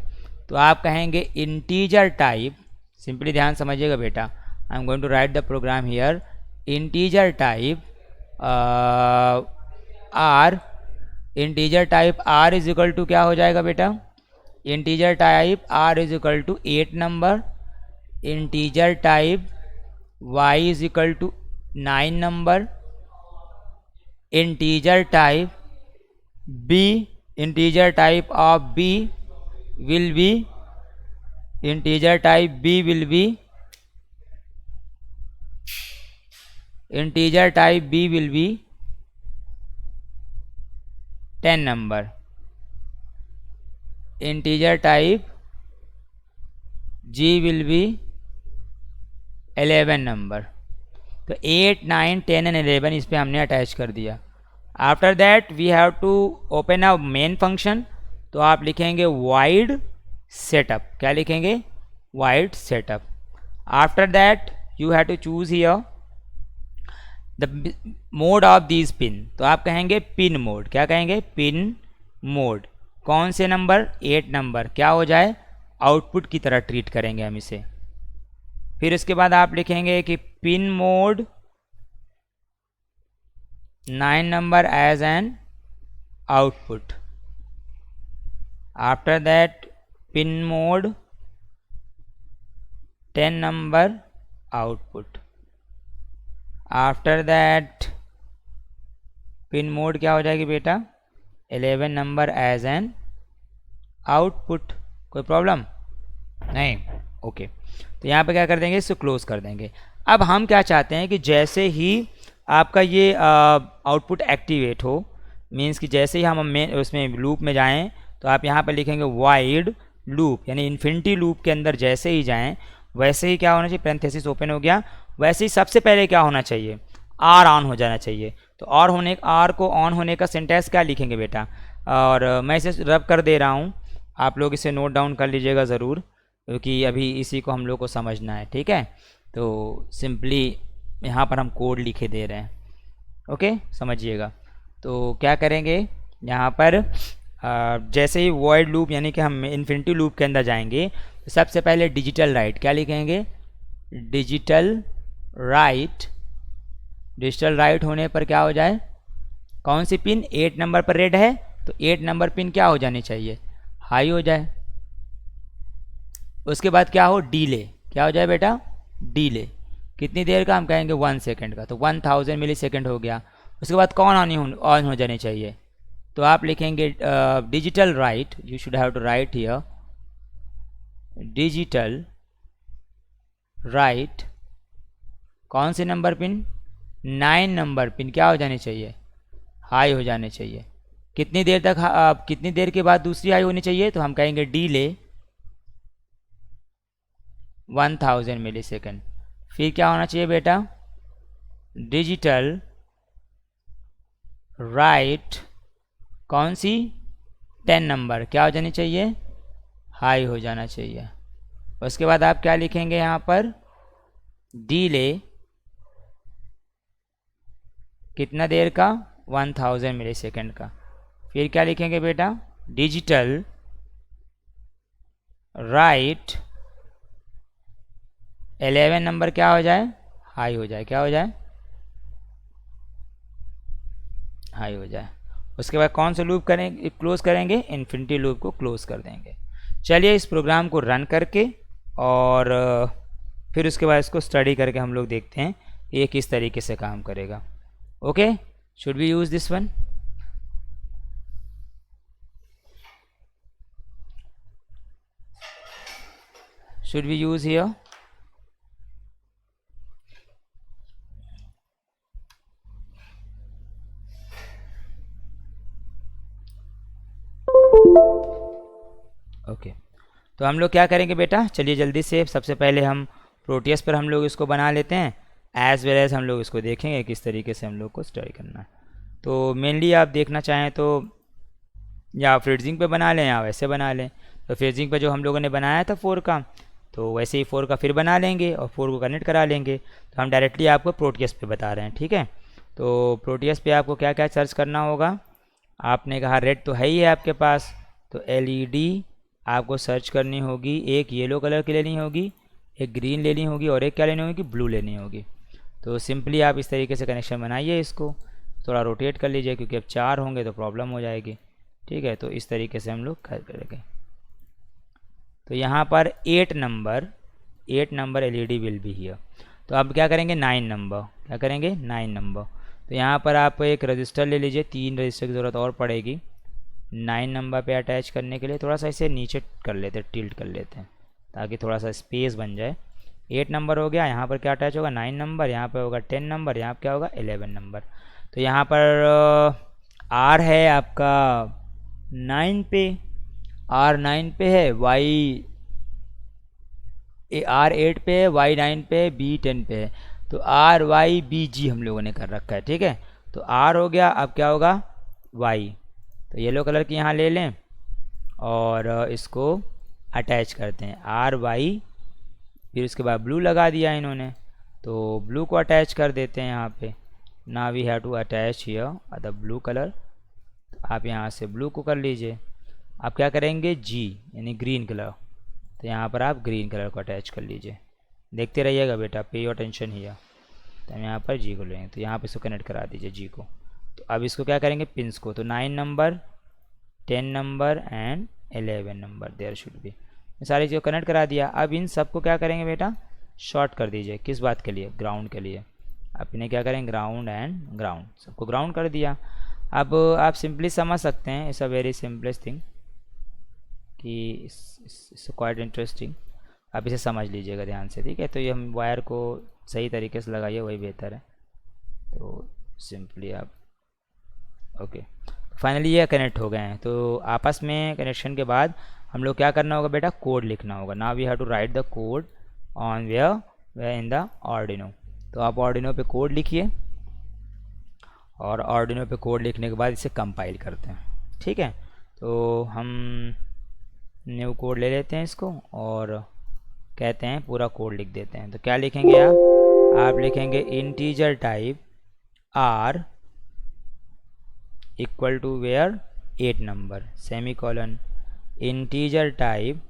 तो आप कहेंगे इंटीजर टाइप, सिंपली ध्यान समझिएगा बेटा, I am going to write the program here. Integer type R, integer type R is equal to क्या हो जाएगा बेटा, integer type R is equal to 8 number, integer type Y is equal to 9 number, integer type B, integer type of B will be, integer type B will be, integer type B will be 10 number, integer type G will be 11 number. तो 8, 9, 10 and 11 इस पर हमने attach कर दिया। After that we have to open a main function, तो आप लिखेंगे void setup. क्या लिखेंगे? Void setup. After that you have to choose here the mode of these pin, तो आप कहेंगे पिन मोड। क्या कहेंगे? Pin mode. कौन से नंबर? 8 नंबर। क्या हो जाए? आउटपुट की तरह ट्रीट करेंगे हम इसे। फिर उसके बाद आप लिखेंगे कि pin mode 9 number as an output. After that pin mode 10 number output. After that pin mode क्या हो जाएगी बेटा? 11 नंबर एज एन आउटपुट। कोई प्रॉब्लम नहीं? ओके। तो यहाँ पे क्या कर देंगे? इसको क्लोज कर देंगे। अब हम क्या चाहते हैं कि जैसे ही आपका ये आउटपुट एक्टिवेट हो, मीन्स कि जैसे ही हम उसमें लूप में जाएं, तो आप यहाँ पे लिखेंगे वाइड लूप, यानी इन्फिनिटी लूप के अंदर जैसे ही जाएं वैसे ही क्या होना चाहिए? पैरेंथेसिस ओपन हो गया। वैसे ही सबसे पहले क्या होना चाहिए? आर ऑन हो जाना चाहिए। तो आर को ऑन होने का सिंटेक्स क्या लिखेंगे बेटा? और मैं इसे रब कर दे रहा हूँ, आप लोग इसे नोट डाउन कर लीजिएगा ज़रूर, क्योंकि अभी इसी को हम लोग को समझना है। ठीक है, तो सिंपली यहाँ पर हम कोड लिखे दे रहे हैं। ओके, समझिएगा। तो क्या करेंगे यहाँ पर? जैसे ही वॉइड लूप यानी कि हम इन्फिनिटी लूप के अंदर जाएंगे, तो सबसे पहले डिजिटल राइट। क्या लिखेंगे? Digital write. डिजिटल राइट होने पर क्या हो जाए? कौन सी पिन? 8 नंबर पर रेड है, तो 8 नंबर पिन क्या हो जानी चाहिए? हाई हो जाए। उसके बाद क्या हो? डीले। क्या हो जाए बेटा? डीले। कितनी देर का? हम कहेंगे 1 सेकेंड का, तो 1000 मिली सेकेंड हो गया। उसके बाद कौन ऑन हो जानी चाहिए? तो आप लिखेंगे digital write. You should have to write here digital write. कौन से नंबर पिन? 9 नंबर पिन क्या हो जानी चाहिए? हाई हो जाने चाहिए। कितनी देर तक कितनी देर के बाद दूसरी हाई होनी चाहिए? तो हम कहेंगे डीले 1000 मिली सेकेंड। फिर क्या होना चाहिए बेटा? Digital write. कौन सी? 10 नंबर क्या हो जानी चाहिए? हाई हो जाना चाहिए। उसके बाद आप क्या लिखेंगे यहाँ पर? डीले कितना देर का? 1000 मिली सेकेंड का। फिर क्या लिखेंगे बेटा? डिजिटल राइट 11 नंबर क्या हो जाए? हाई हो जाए। क्या हो जाए? हाई हो जाए। उसके बाद कौन सा लूप करेंगे? क्लोज करेंगे, इन्फिनिटी लूप को क्लोज कर देंगे। चलिए इस प्रोग्राम को रन करके और फिर उसके बाद इसको स्टडी करके हम लोग देखते हैं ये किस तरीके से काम करेगा। Okay, should we use this one? Should we use here? Okay, तो हम लोग क्या करेंगे बेटा? चलिए जल्दी से सबसे पहले हम प्रोटियस पर हम लोग इसको बना लेते हैं, एज वेल एज हम लोग इसको देखेंगे किस तरीके से हम लोग को स्टडी करना है। तो मेनली आप देखना चाहें तो या फ्रीजिंग पे बना लें या वैसे बना लें। तो फ्रीजिंग पे जो हम लोगों ने बनाया था 4 का, तो वैसे ही 4 का फिर बना लेंगे और 4 को कनेक्ट करा लेंगे। तो हम डायरेक्टली आपको प्रोटियस पे बता रहे हैं। ठीक है, तो प्रोटियस पे आपको क्या क्या सर्च करना होगा? आपने कहा रेड तो है ही है आपके पास, तो एलईडी आपको सर्च करनी होगी। एक येलो कलर की लेनी होगी, एक ग्रीन लेनी होगी और एक क्या लेनी होगी? ब्लू लेनी होगी। तो सिंपली आप इस तरीके से कनेक्शन बनाइए, इसको थोड़ा रोटेट कर लीजिए क्योंकि अब 4 होंगे तो प्रॉब्लम हो जाएगी। ठीक है, तो इस तरीके से हम लोग कर करेंगे। तो यहाँ पर 8 number LED will be here. तो अब क्या करेंगे? 9 नंबर। क्या करेंगे? 9 नंबर। तो यहाँ पर आप एक रजिस्टर ले लीजिए, 3 रजिस्टर की ज़रूरत और पड़ेगी 9 नंबर पे अटैच करने के लिए। थोड़ा सा इसे नीचे कर लेते हैं, टिल्ट कर लेते हैं ताकि थोड़ा सा स्पेस बन जाए। 8 नंबर हो गया, यहाँ पर क्या अटैच होगा? 9 नंबर। यहाँ पर होगा 10 नंबर, यहाँ पर क्या होगा? 11 नंबर। तो यहाँ पर आर है आपका 9 पे, आर 9 पे है, वाई R8 पे है, Y9 पे है, B10 पे है, तो RYBG हम लोगों ने कर रखा है, ठीक है। तो R हो गया, अब क्या होगा Y, तो येलो कलर की यहाँ ले लें और इसको अटैच करते हैं RY, फिर उसके बाद ब्लू लगा दिया इन्होंने, तो ब्लू को अटैच कर देते हैं यहाँ पे। ना we have to attach here the blue colour, आप यहाँ से ब्लू को कर लीजिए। आप क्या करेंगे G यानी ग्रीन कलर, तो यहाँ पर आप ग्रीन कलर को अटैच कर लीजिए। देखते रहिएगा बेटा, पे योर अटेंशन हियर। तो हम यहाँ पर G को लेंगे, तो यहाँ पर इसको कनेक्ट करा दीजिए G को। तो अब इसको क्या करेंगे पिंस को, तो 9 number 10 number and 11 number there should be, सारी चीज़ों कनेक्ट करा दिया। अब इन सबको क्या करेंगे बेटा शॉर्ट कर दीजिए, किस बात के लिए, ग्राउंड के लिए। अब इन्हें क्या करेंगे ग्राउंड एंड ग्राउंड, सबको ग्राउंड कर दिया। अब आप सिंपली समझ सकते हैं, it's a very simplest thing कि इट्स क्वाइट इंटरेस्टिंग, आप इसे समझ लीजिएगा ध्यान से, ठीक है। तो ये हम वायर को सही तरीके से लगाइए, वही बेहतर है। तो सिंपली आप ओके, फाइनली ये कनेक्ट हो गए हैं। तो आपस में कनेक्शन के बाद हम लोग क्या करना होगा बेटा, कोड लिखना होगा। Now we have to write the code on where in the Arduino. तो आप आर्डिनो पे कोड लिखिए, और आर्डिनो पे कोड लिखने के बाद इसे कंपाइल करते हैं, ठीक है। तो हम न्यू कोड ले लेते हैं इसको और कहते हैं पूरा कोड लिख देते हैं। तो क्या लिखेंगे आप लिखेंगे integer type R equal to where 8 number semi colon, integer type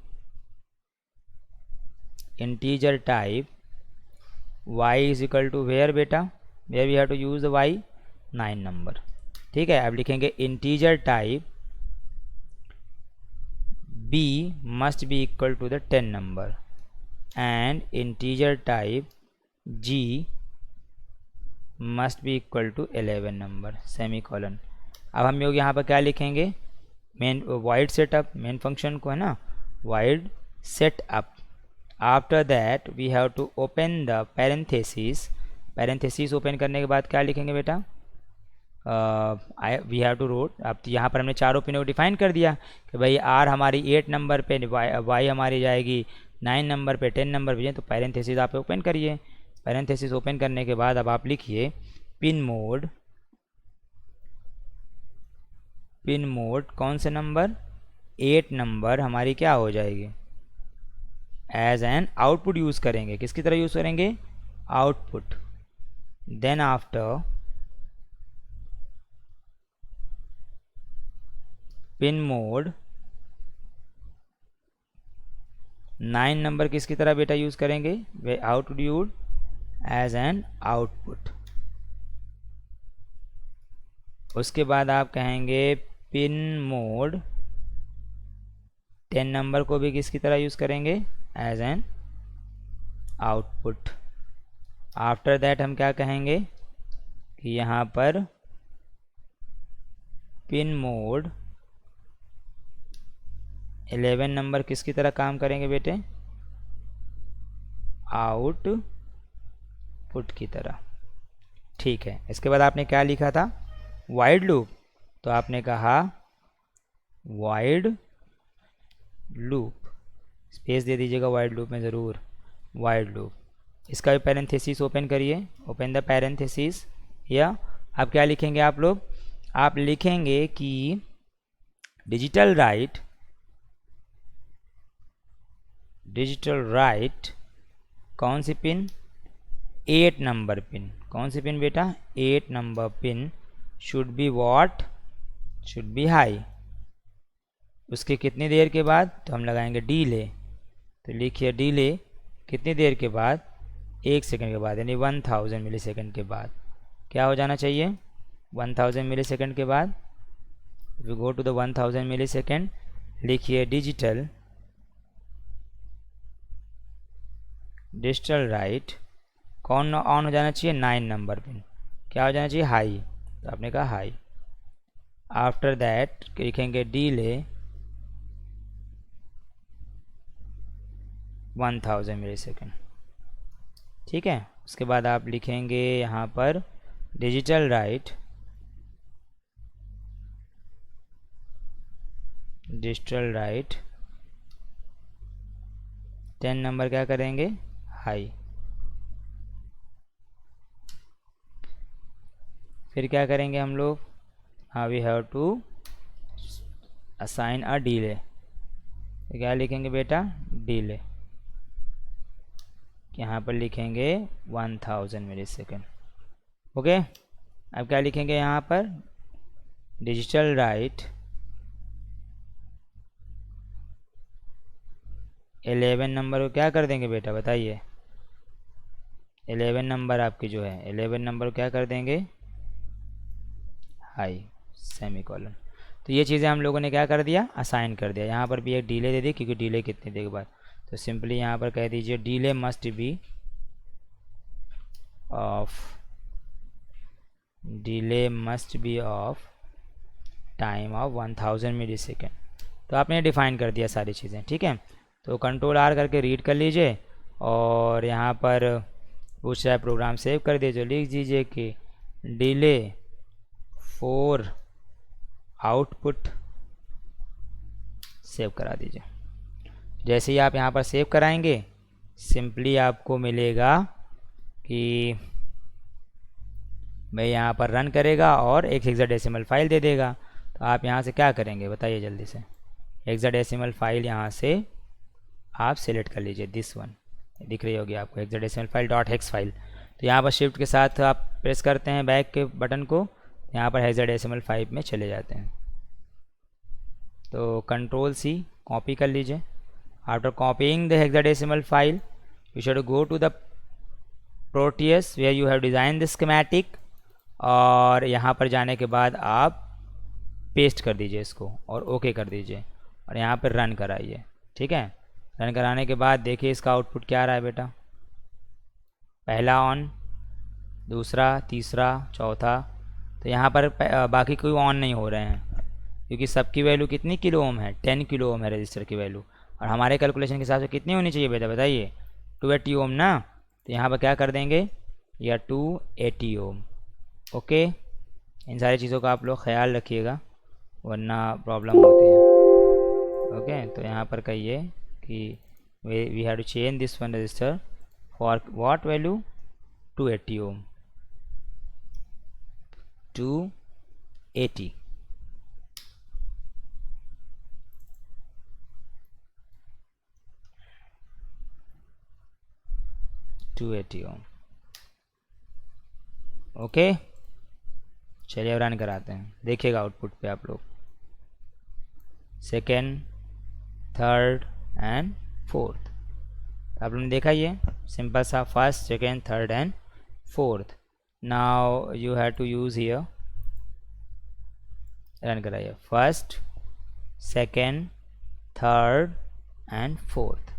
y is equal to where बेटा, where we have to use the y 9 number, ठीक है। अब लिखेंगे integer type b must be equal to the 10 number and integer type g must be equal to 11 number semi colon. अब हम लोग यहाँ पर क्या लिखेंगे, main void setup, main function को है ना void setup. After that we have to open the parenthesis, parenthesis open करने के बाद क्या लिखेंगे बेटा, वी हैव टू रोट। अब यहाँ पर हमने चारों पिनों को डिफाइन कर दिया कि भाई R हमारी 8 नंबर पे, y हमारी जाएगी 9 नंबर पे, 10 नंपर पे, तो पैरेंथेसिस आप ओपन करिए। पैरेंथेसिस ओपन करने के बाद अब आप लिखिए पिन मोड कौन से नंबर, 8 नंबर हमारी क्या हो जाएगी एज एन आउटपुट यूज़ करेंगे, किसकी तरह यूज़ करेंगे output. Then after pin mode 9 number किसकी तरह बेटा यूज़ करेंगे, वे output use as an output. उसके बाद आप कहेंगे पिन मोड 10 नंबर को भी किसकी तरह यूज़ करेंगे as an output. After that हम क्या कहेंगे कि यहाँ पर पिन मोड 11 नंबर किसकी तरह काम करेंगे बेटे, आउटपुट की तरह, ठीक है। इसके बाद आपने क्या लिखा था वाइड लूप, तो आपने कहा वाइड लूप, स्पेस दे दीजिएगा वाइड लूप में ज़रूर, वाइड लूप। इसका भी पैरेंथेसिस ओपन करिए, ओपन द पैरेंथेसिस। या अब क्या लिखेंगे आप लोग, आप लिखेंगे कि डिजिटल राइट कौन सी पिन, 8 नंबर पिन, कौन सी पिन बेटा 8 number pin should be what, should B high. उसके कितनी देर के बाद, तो हम लगाएंगे डीले, तो लिखिए डीले कितनी देर के बाद, 1 सेकंड के बाद, यानी 1000 मिली सेकंड के बाद क्या हो जाना चाहिए 1000 मिली सेकंड के बाद। We go to the 1000 millisecond, लिखिए डिजिटल राइट कौन ऑन हो जाना चाहिए 9 नंबर पिन, क्या हो जाना चाहिए हाई, तो आपने कहा हाई। आफ्टर दैट लिखेंगे डीले 1000 मिली सेकेंड, ठीक है। उसके बाद आप लिखेंगे यहाँ पर डिजिटल राइट 10 10 नंबर क्या करेंगे, हाई। फिर क्या करेंगे हम लोग, हाँ we have to assign a delay. तो क्या लिखेंगे बेटा, डिले। यहाँ पर लिखेंगे 1000 मिली सेकेंड। ओके, अब क्या लिखेंगे यहाँ पर, डिजिटल राइट 11 नंबर को क्या कर देंगे बेटा, बताइए। 11 नंबर आपकी जो है, 11 नंबर को क्या कर देंगे, हाई, सेमी कॉलन। तो ये चीज़ें हम लोगों ने क्या कर दिया, असाइन कर दिया। यहाँ पर भी एक डिले दे दी, क्योंकि डिले कितनी देर बाद, तो सिंपली यहाँ पर कह दीजिए delay must be of, delay must be of time of 1000 millisecond. तो आपने डिफाइन कर दिया सारी चीज़ें, ठीक है। तो कंट्रोल आर करके रीड कर लीजिए, और यहाँ पर पूछ रहा है प्रोग्राम सेव कर दीजिए, लिख दीजिए कि डिले फॉर आउटपुट, सेव करा दीजिए। जैसे ही आप यहाँ पर सेव कराएंगे, सिंपली आपको मिलेगा कि मैं यहाँ पर रन करेगा और एक हेक्साडेसिमल फाइल दे देगा। तो आप यहाँ से क्या करेंगे बताइए जल्दी से, हेक्साडेसिमल फाइल यहाँ से आप सेलेक्ट कर लीजिए, दिस वन दिख रही होगी आपको, hexadecimal file dot hex file. तो यहाँ पर शिफ्ट के साथ आप प्रेस करते हैं बैक के बटन को, यहाँ पर हेक्साडेसिमल फाइल में चले जाते हैं। तो कंट्रोल सी कॉपी कर लीजिए। After copying the hexadecimal file, you should go to the Proteus where you have design the schematic, और यहाँ पर जाने के बाद आप पेस्ट कर दीजिए इसको और ओके कर दीजिए, और यहाँ पर रन कराइए, ठीक है। रन कराने के बाद देखिए इसका आउटपुट क्या आ रहा है बेटा, पहला ऑन, दूसरा, तीसरा, चौथा। तो यहाँ पर बाकी कोई ऑन नहीं हो रहे हैं, क्योंकि सबकी वैल्यू कितनी किलो ओम है, 10 किलो ओम है रजिस्टर की वैल्यू, और हमारे कैलकुलेशन के हिसाब से कितनी होनी चाहिए बेटा बताइए, 280 ओम ना। तो यहाँ पर क्या कर देंगे, या 280 ओम। ओके, इन सारी चीज़ों का आप लोग ख्याल रखिएगा, वरना प्रॉब्लम होती है। ओके, तो यहाँ पर कहिए कि we have to change this one register for what value, 280 ohm, 280। Ohm. Okay, चलिए अब रन कराते हैं, देखिएगा आउटपुट पे आप लोग, सेकेंड, थर्ड एंड फोर्थ। आप लोगों ने देखा ये सिंपल सा, first, second, third and fourth. Now you have to use here, run कराइए, first, second, third and fourth.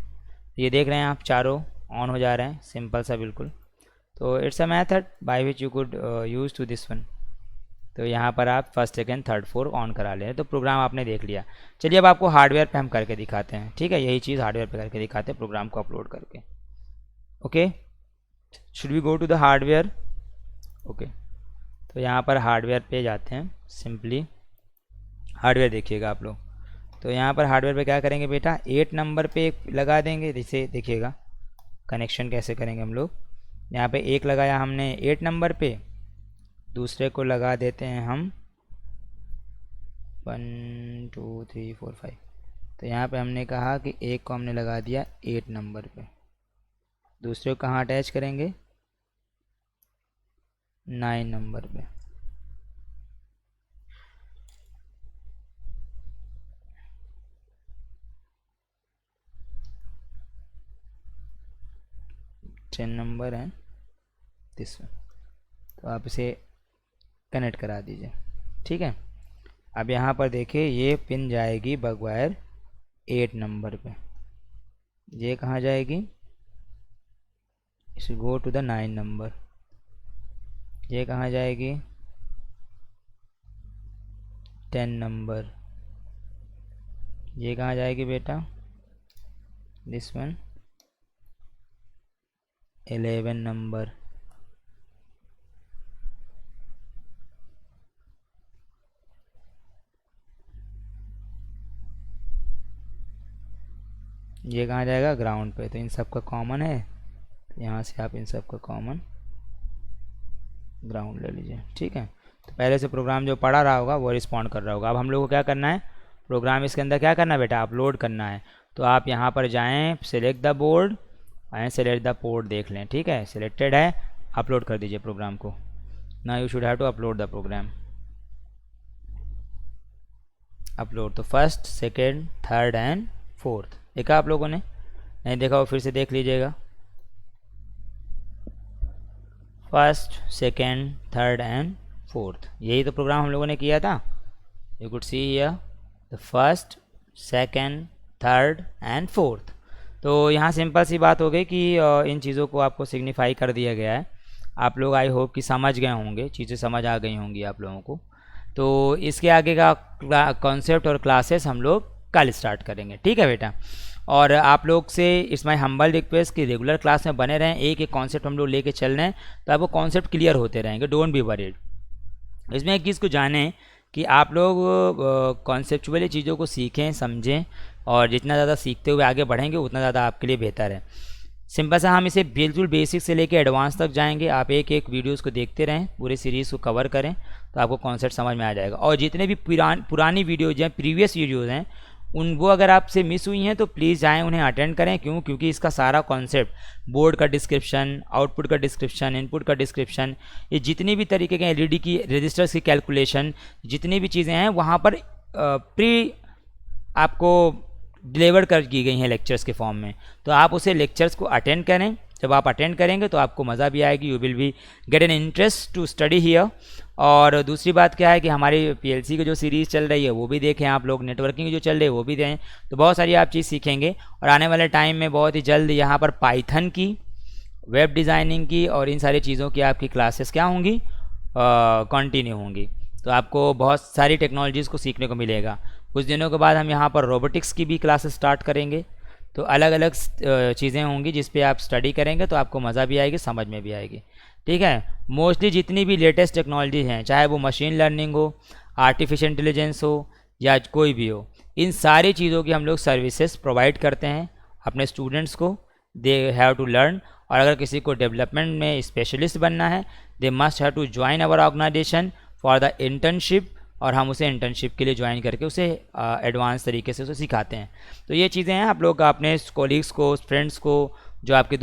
ये देख रहे हैं आप, चारों ऑन हो जा रहे हैं, सिंपल सा बिल्कुल। तो it's a method by which you could use to this one. तो यहाँ पर आप first, second, third, fourth on करा लें। तो प्रोग्राम आपने देख लिया। चलिए अब आपको हार्डवेयर पे हम करके दिखाते हैं, ठीक है, यही चीज़ हार्डवेयर पे करके दिखाते हैं प्रोग्राम को अपलोड करके। Okay, should we go to the hardware. Okay, तो यहाँ पर हार्डवेयर पे जाते हैं, सिंपली हार्डवेयर देखिएगा आप लोग। तो यहाँ पर हार्डवेयर पे क्या करेंगे बेटा, 8 नंबर पे एक लगा देंगे, जैसे देखिएगा कनेक्शन कैसे करेंगे हम लोग। यहाँ पे एक लगाया हमने 8 नंबर पे, दूसरे को लगा देते हैं हम 1 2 3 4 5। तो यहाँ पे हमने कहा कि एक को हमने लगा दिया 8 नंबर पे, दूसरे को कहाँ अटैच करेंगे, 9 नंबर पे। टेन नंबर है दिस वन। तो आप इसे कनेक्ट करा दीजिए, ठीक है। अब यहाँ पर देखिए ये पिन जाएगी बग वायर 8 नंबर पे, ये कहाँ जाएगी, इसे गो टू द 9 नंबर। ये कहाँ जाएगी, 10 नंबर। ये कहाँ जाएगी बेटा, दिस वन 11 नंबर। ये कहाँ जाएगा, ग्राउंड पे। तो इन सब का कॉमन है, यहाँ से आप इन सब का कॉमन ग्राउंड ले लीजिए, ठीक है। तो पहले से प्रोग्राम जो पढ़ा रहा होगा वो रिस्पॉन्ड कर रहा होगा। अब हम लोग को क्या करना है, प्रोग्राम इसके अंदर क्या करना है बेटा, अपलोड करना है। तो आप यहाँ पर जाएँ, select the board and select the port देख लें, ठीक है। सिलेक्टेड है, अपलोड कर दीजिए प्रोग्राम को। ना you should have to upload the program, upload. तो first, second, third and fourth देखा आप लोगों ने, नहीं देखा वो फिर से देख लीजिएगा। First, second, third and fourth, यही तो प्रोग्राम हम लोगों ने किया था। You could see here the first, second, third and fourth. तो यहाँ सिंपल सी बात हो गई कि इन चीज़ों को आपको सिग्निफाई कर दिया गया है। आप लोग आई होप कि समझ गए होंगे, चीज़ें समझ आ गई होंगी आप लोगों को। तो इसके आगे का कॉन्सेप्ट और क्लासेस हम लोग कल स्टार्ट करेंगे, ठीक है बेटा। और आप लोग से इट्स माई हम्बल रिक्वेस्ट कि रेगुलर क्लास में बने रहें, एक एक कॉन्सेप्ट हम लोग लेके चल रहे हैं, तो आपको कॉन्सेप्ट क्लियर होते रहेंगे, डोंट बी वरीड। इसमें एक चीज़ को जानें कि आप लोग कॉन्सेप्चुअली चीज़ों को सीखें, समझें, और जितना ज़्यादा सीखते हुए आगे बढ़ेंगे उतना ज़्यादा आपके लिए बेहतर है। सिंपल सा हम इसे बिल्कुल बेसिक से लेके एडवांस तक जाएंगे। आप एक एक वीडियोस को देखते रहें, पूरे सीरीज़ को कवर करें, तो आपको कॉन्सेप्ट समझ में आ जाएगा। और जितने भी पुरानी वीडियोज हैं, प्रीवियस वीडियोज़ हैं, वो अगर आपसे मिस हुई हैं तो प्लीज़ जाएँ उन्हें अटेंड करें। क्योंकि इसका सारा कॉन्सेप्ट, बोर्ड का डिस्क्रिप्शन, आउटपुट का डिस्क्रिप्शन, इनपुट का डिस्क्रिप्शन, ये जितनी भी तरीके के एलईडी की रजिस्टर्स की कैलकुलेशन, जितनी भी चीज़ें हैं वहाँ पर प्री आपको डिलीवर कर की गई हैं लेक्चर्स के फॉर्म में। तो आप उसे लेक्चर्स को अटेंड करें। जब आप अटेंड करेंगे तो आपको मज़ा भी आएगी, you will be get an interest to study here. और दूसरी बात क्या है कि हमारी पीएलसी की जो सीरीज़ चल रही है वो भी देखें आप लोग, नेटवर्किंग की जो चल रही है वो भी दें, तो बहुत सारी आप चीज़ सीखेंगे। और आने वाले टाइम में बहुत ही जल्द यहाँ पर पाइथन की, वेब डिज़ाइनिंग की और इन सारी चीज़ों की आपकी क्लासेस क्या होंगी, कंटिन्यू होंगी। तो आपको बहुत सारी टेक्नोलॉजीज़ को सीखने को मिलेगा। कुछ दिनों के बाद हम यहाँ पर रोबोटिक्स की भी क्लासेस स्टार्ट करेंगे। तो अलग अलग चीज़ें होंगी जिस पे आप स्टडी करेंगे, तो आपको मज़ा भी आएगी, समझ में भी आएगी, ठीक है। मोस्टली जितनी भी लेटेस्ट टेक्नोलॉजी हैं, चाहे वो मशीन लर्निंग हो, आर्टिफिशियल इंटेलिजेंस हो या कोई भी हो, इन सारी चीज़ों की हम लोग सर्विसेज प्रोवाइड करते हैं अपने स्टूडेंट्स को। They have to learn. और अगर किसी को डेवलपमेंट में स्पेशलिस्ट बनना है, they must have to join our organisation for the internship. और हम उसे इंटर्नशिप के लिए ज्वाइन करके उसे एडवांस तरीके से उसे सिखाते हैं। तो ये चीज़ें हैं, आप लोग अपने कोलीग्स को, फ्रेंड्स को, जो आपके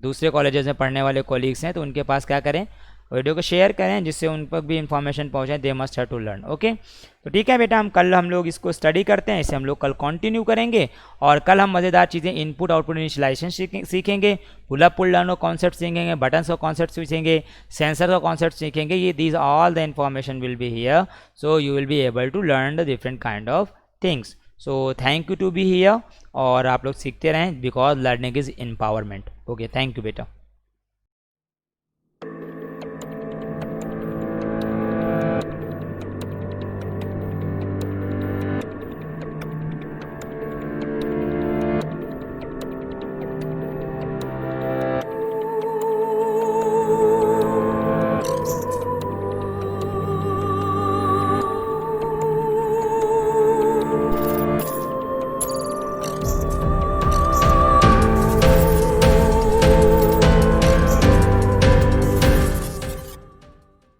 दूसरे कॉलेजेस में पढ़ने वाले कोलीग्स हैं, तो उनके पास क्या करें, वीडियो को शेयर करें जिससे उन पर भी इंफॉर्मेशन पहुंचे। They must have to learn, okay. तो ठीक है बेटा, हम लोग इसको स्टडी करते हैं, इसे हम लोग कल कंटिन्यू करेंगे। और कल हम मज़ेदार चीज़ें इनपुट आउटपुट इनिशियलाइजेशन सीखेंगे, पुल अप पुल डाउन का कॉन्सेप्ट सीखेंगे, बटन्स का कॉन्सेप्ट सीखेंगे, सेंसर का कॉन्सेप्ट सीखेंगे। ये these all the information will be here, so you will be able to learn the different kind of things. So thank you to be here. और आप लोग सीखते रहें, because learning is empowerment. Okay, thank you बेटा।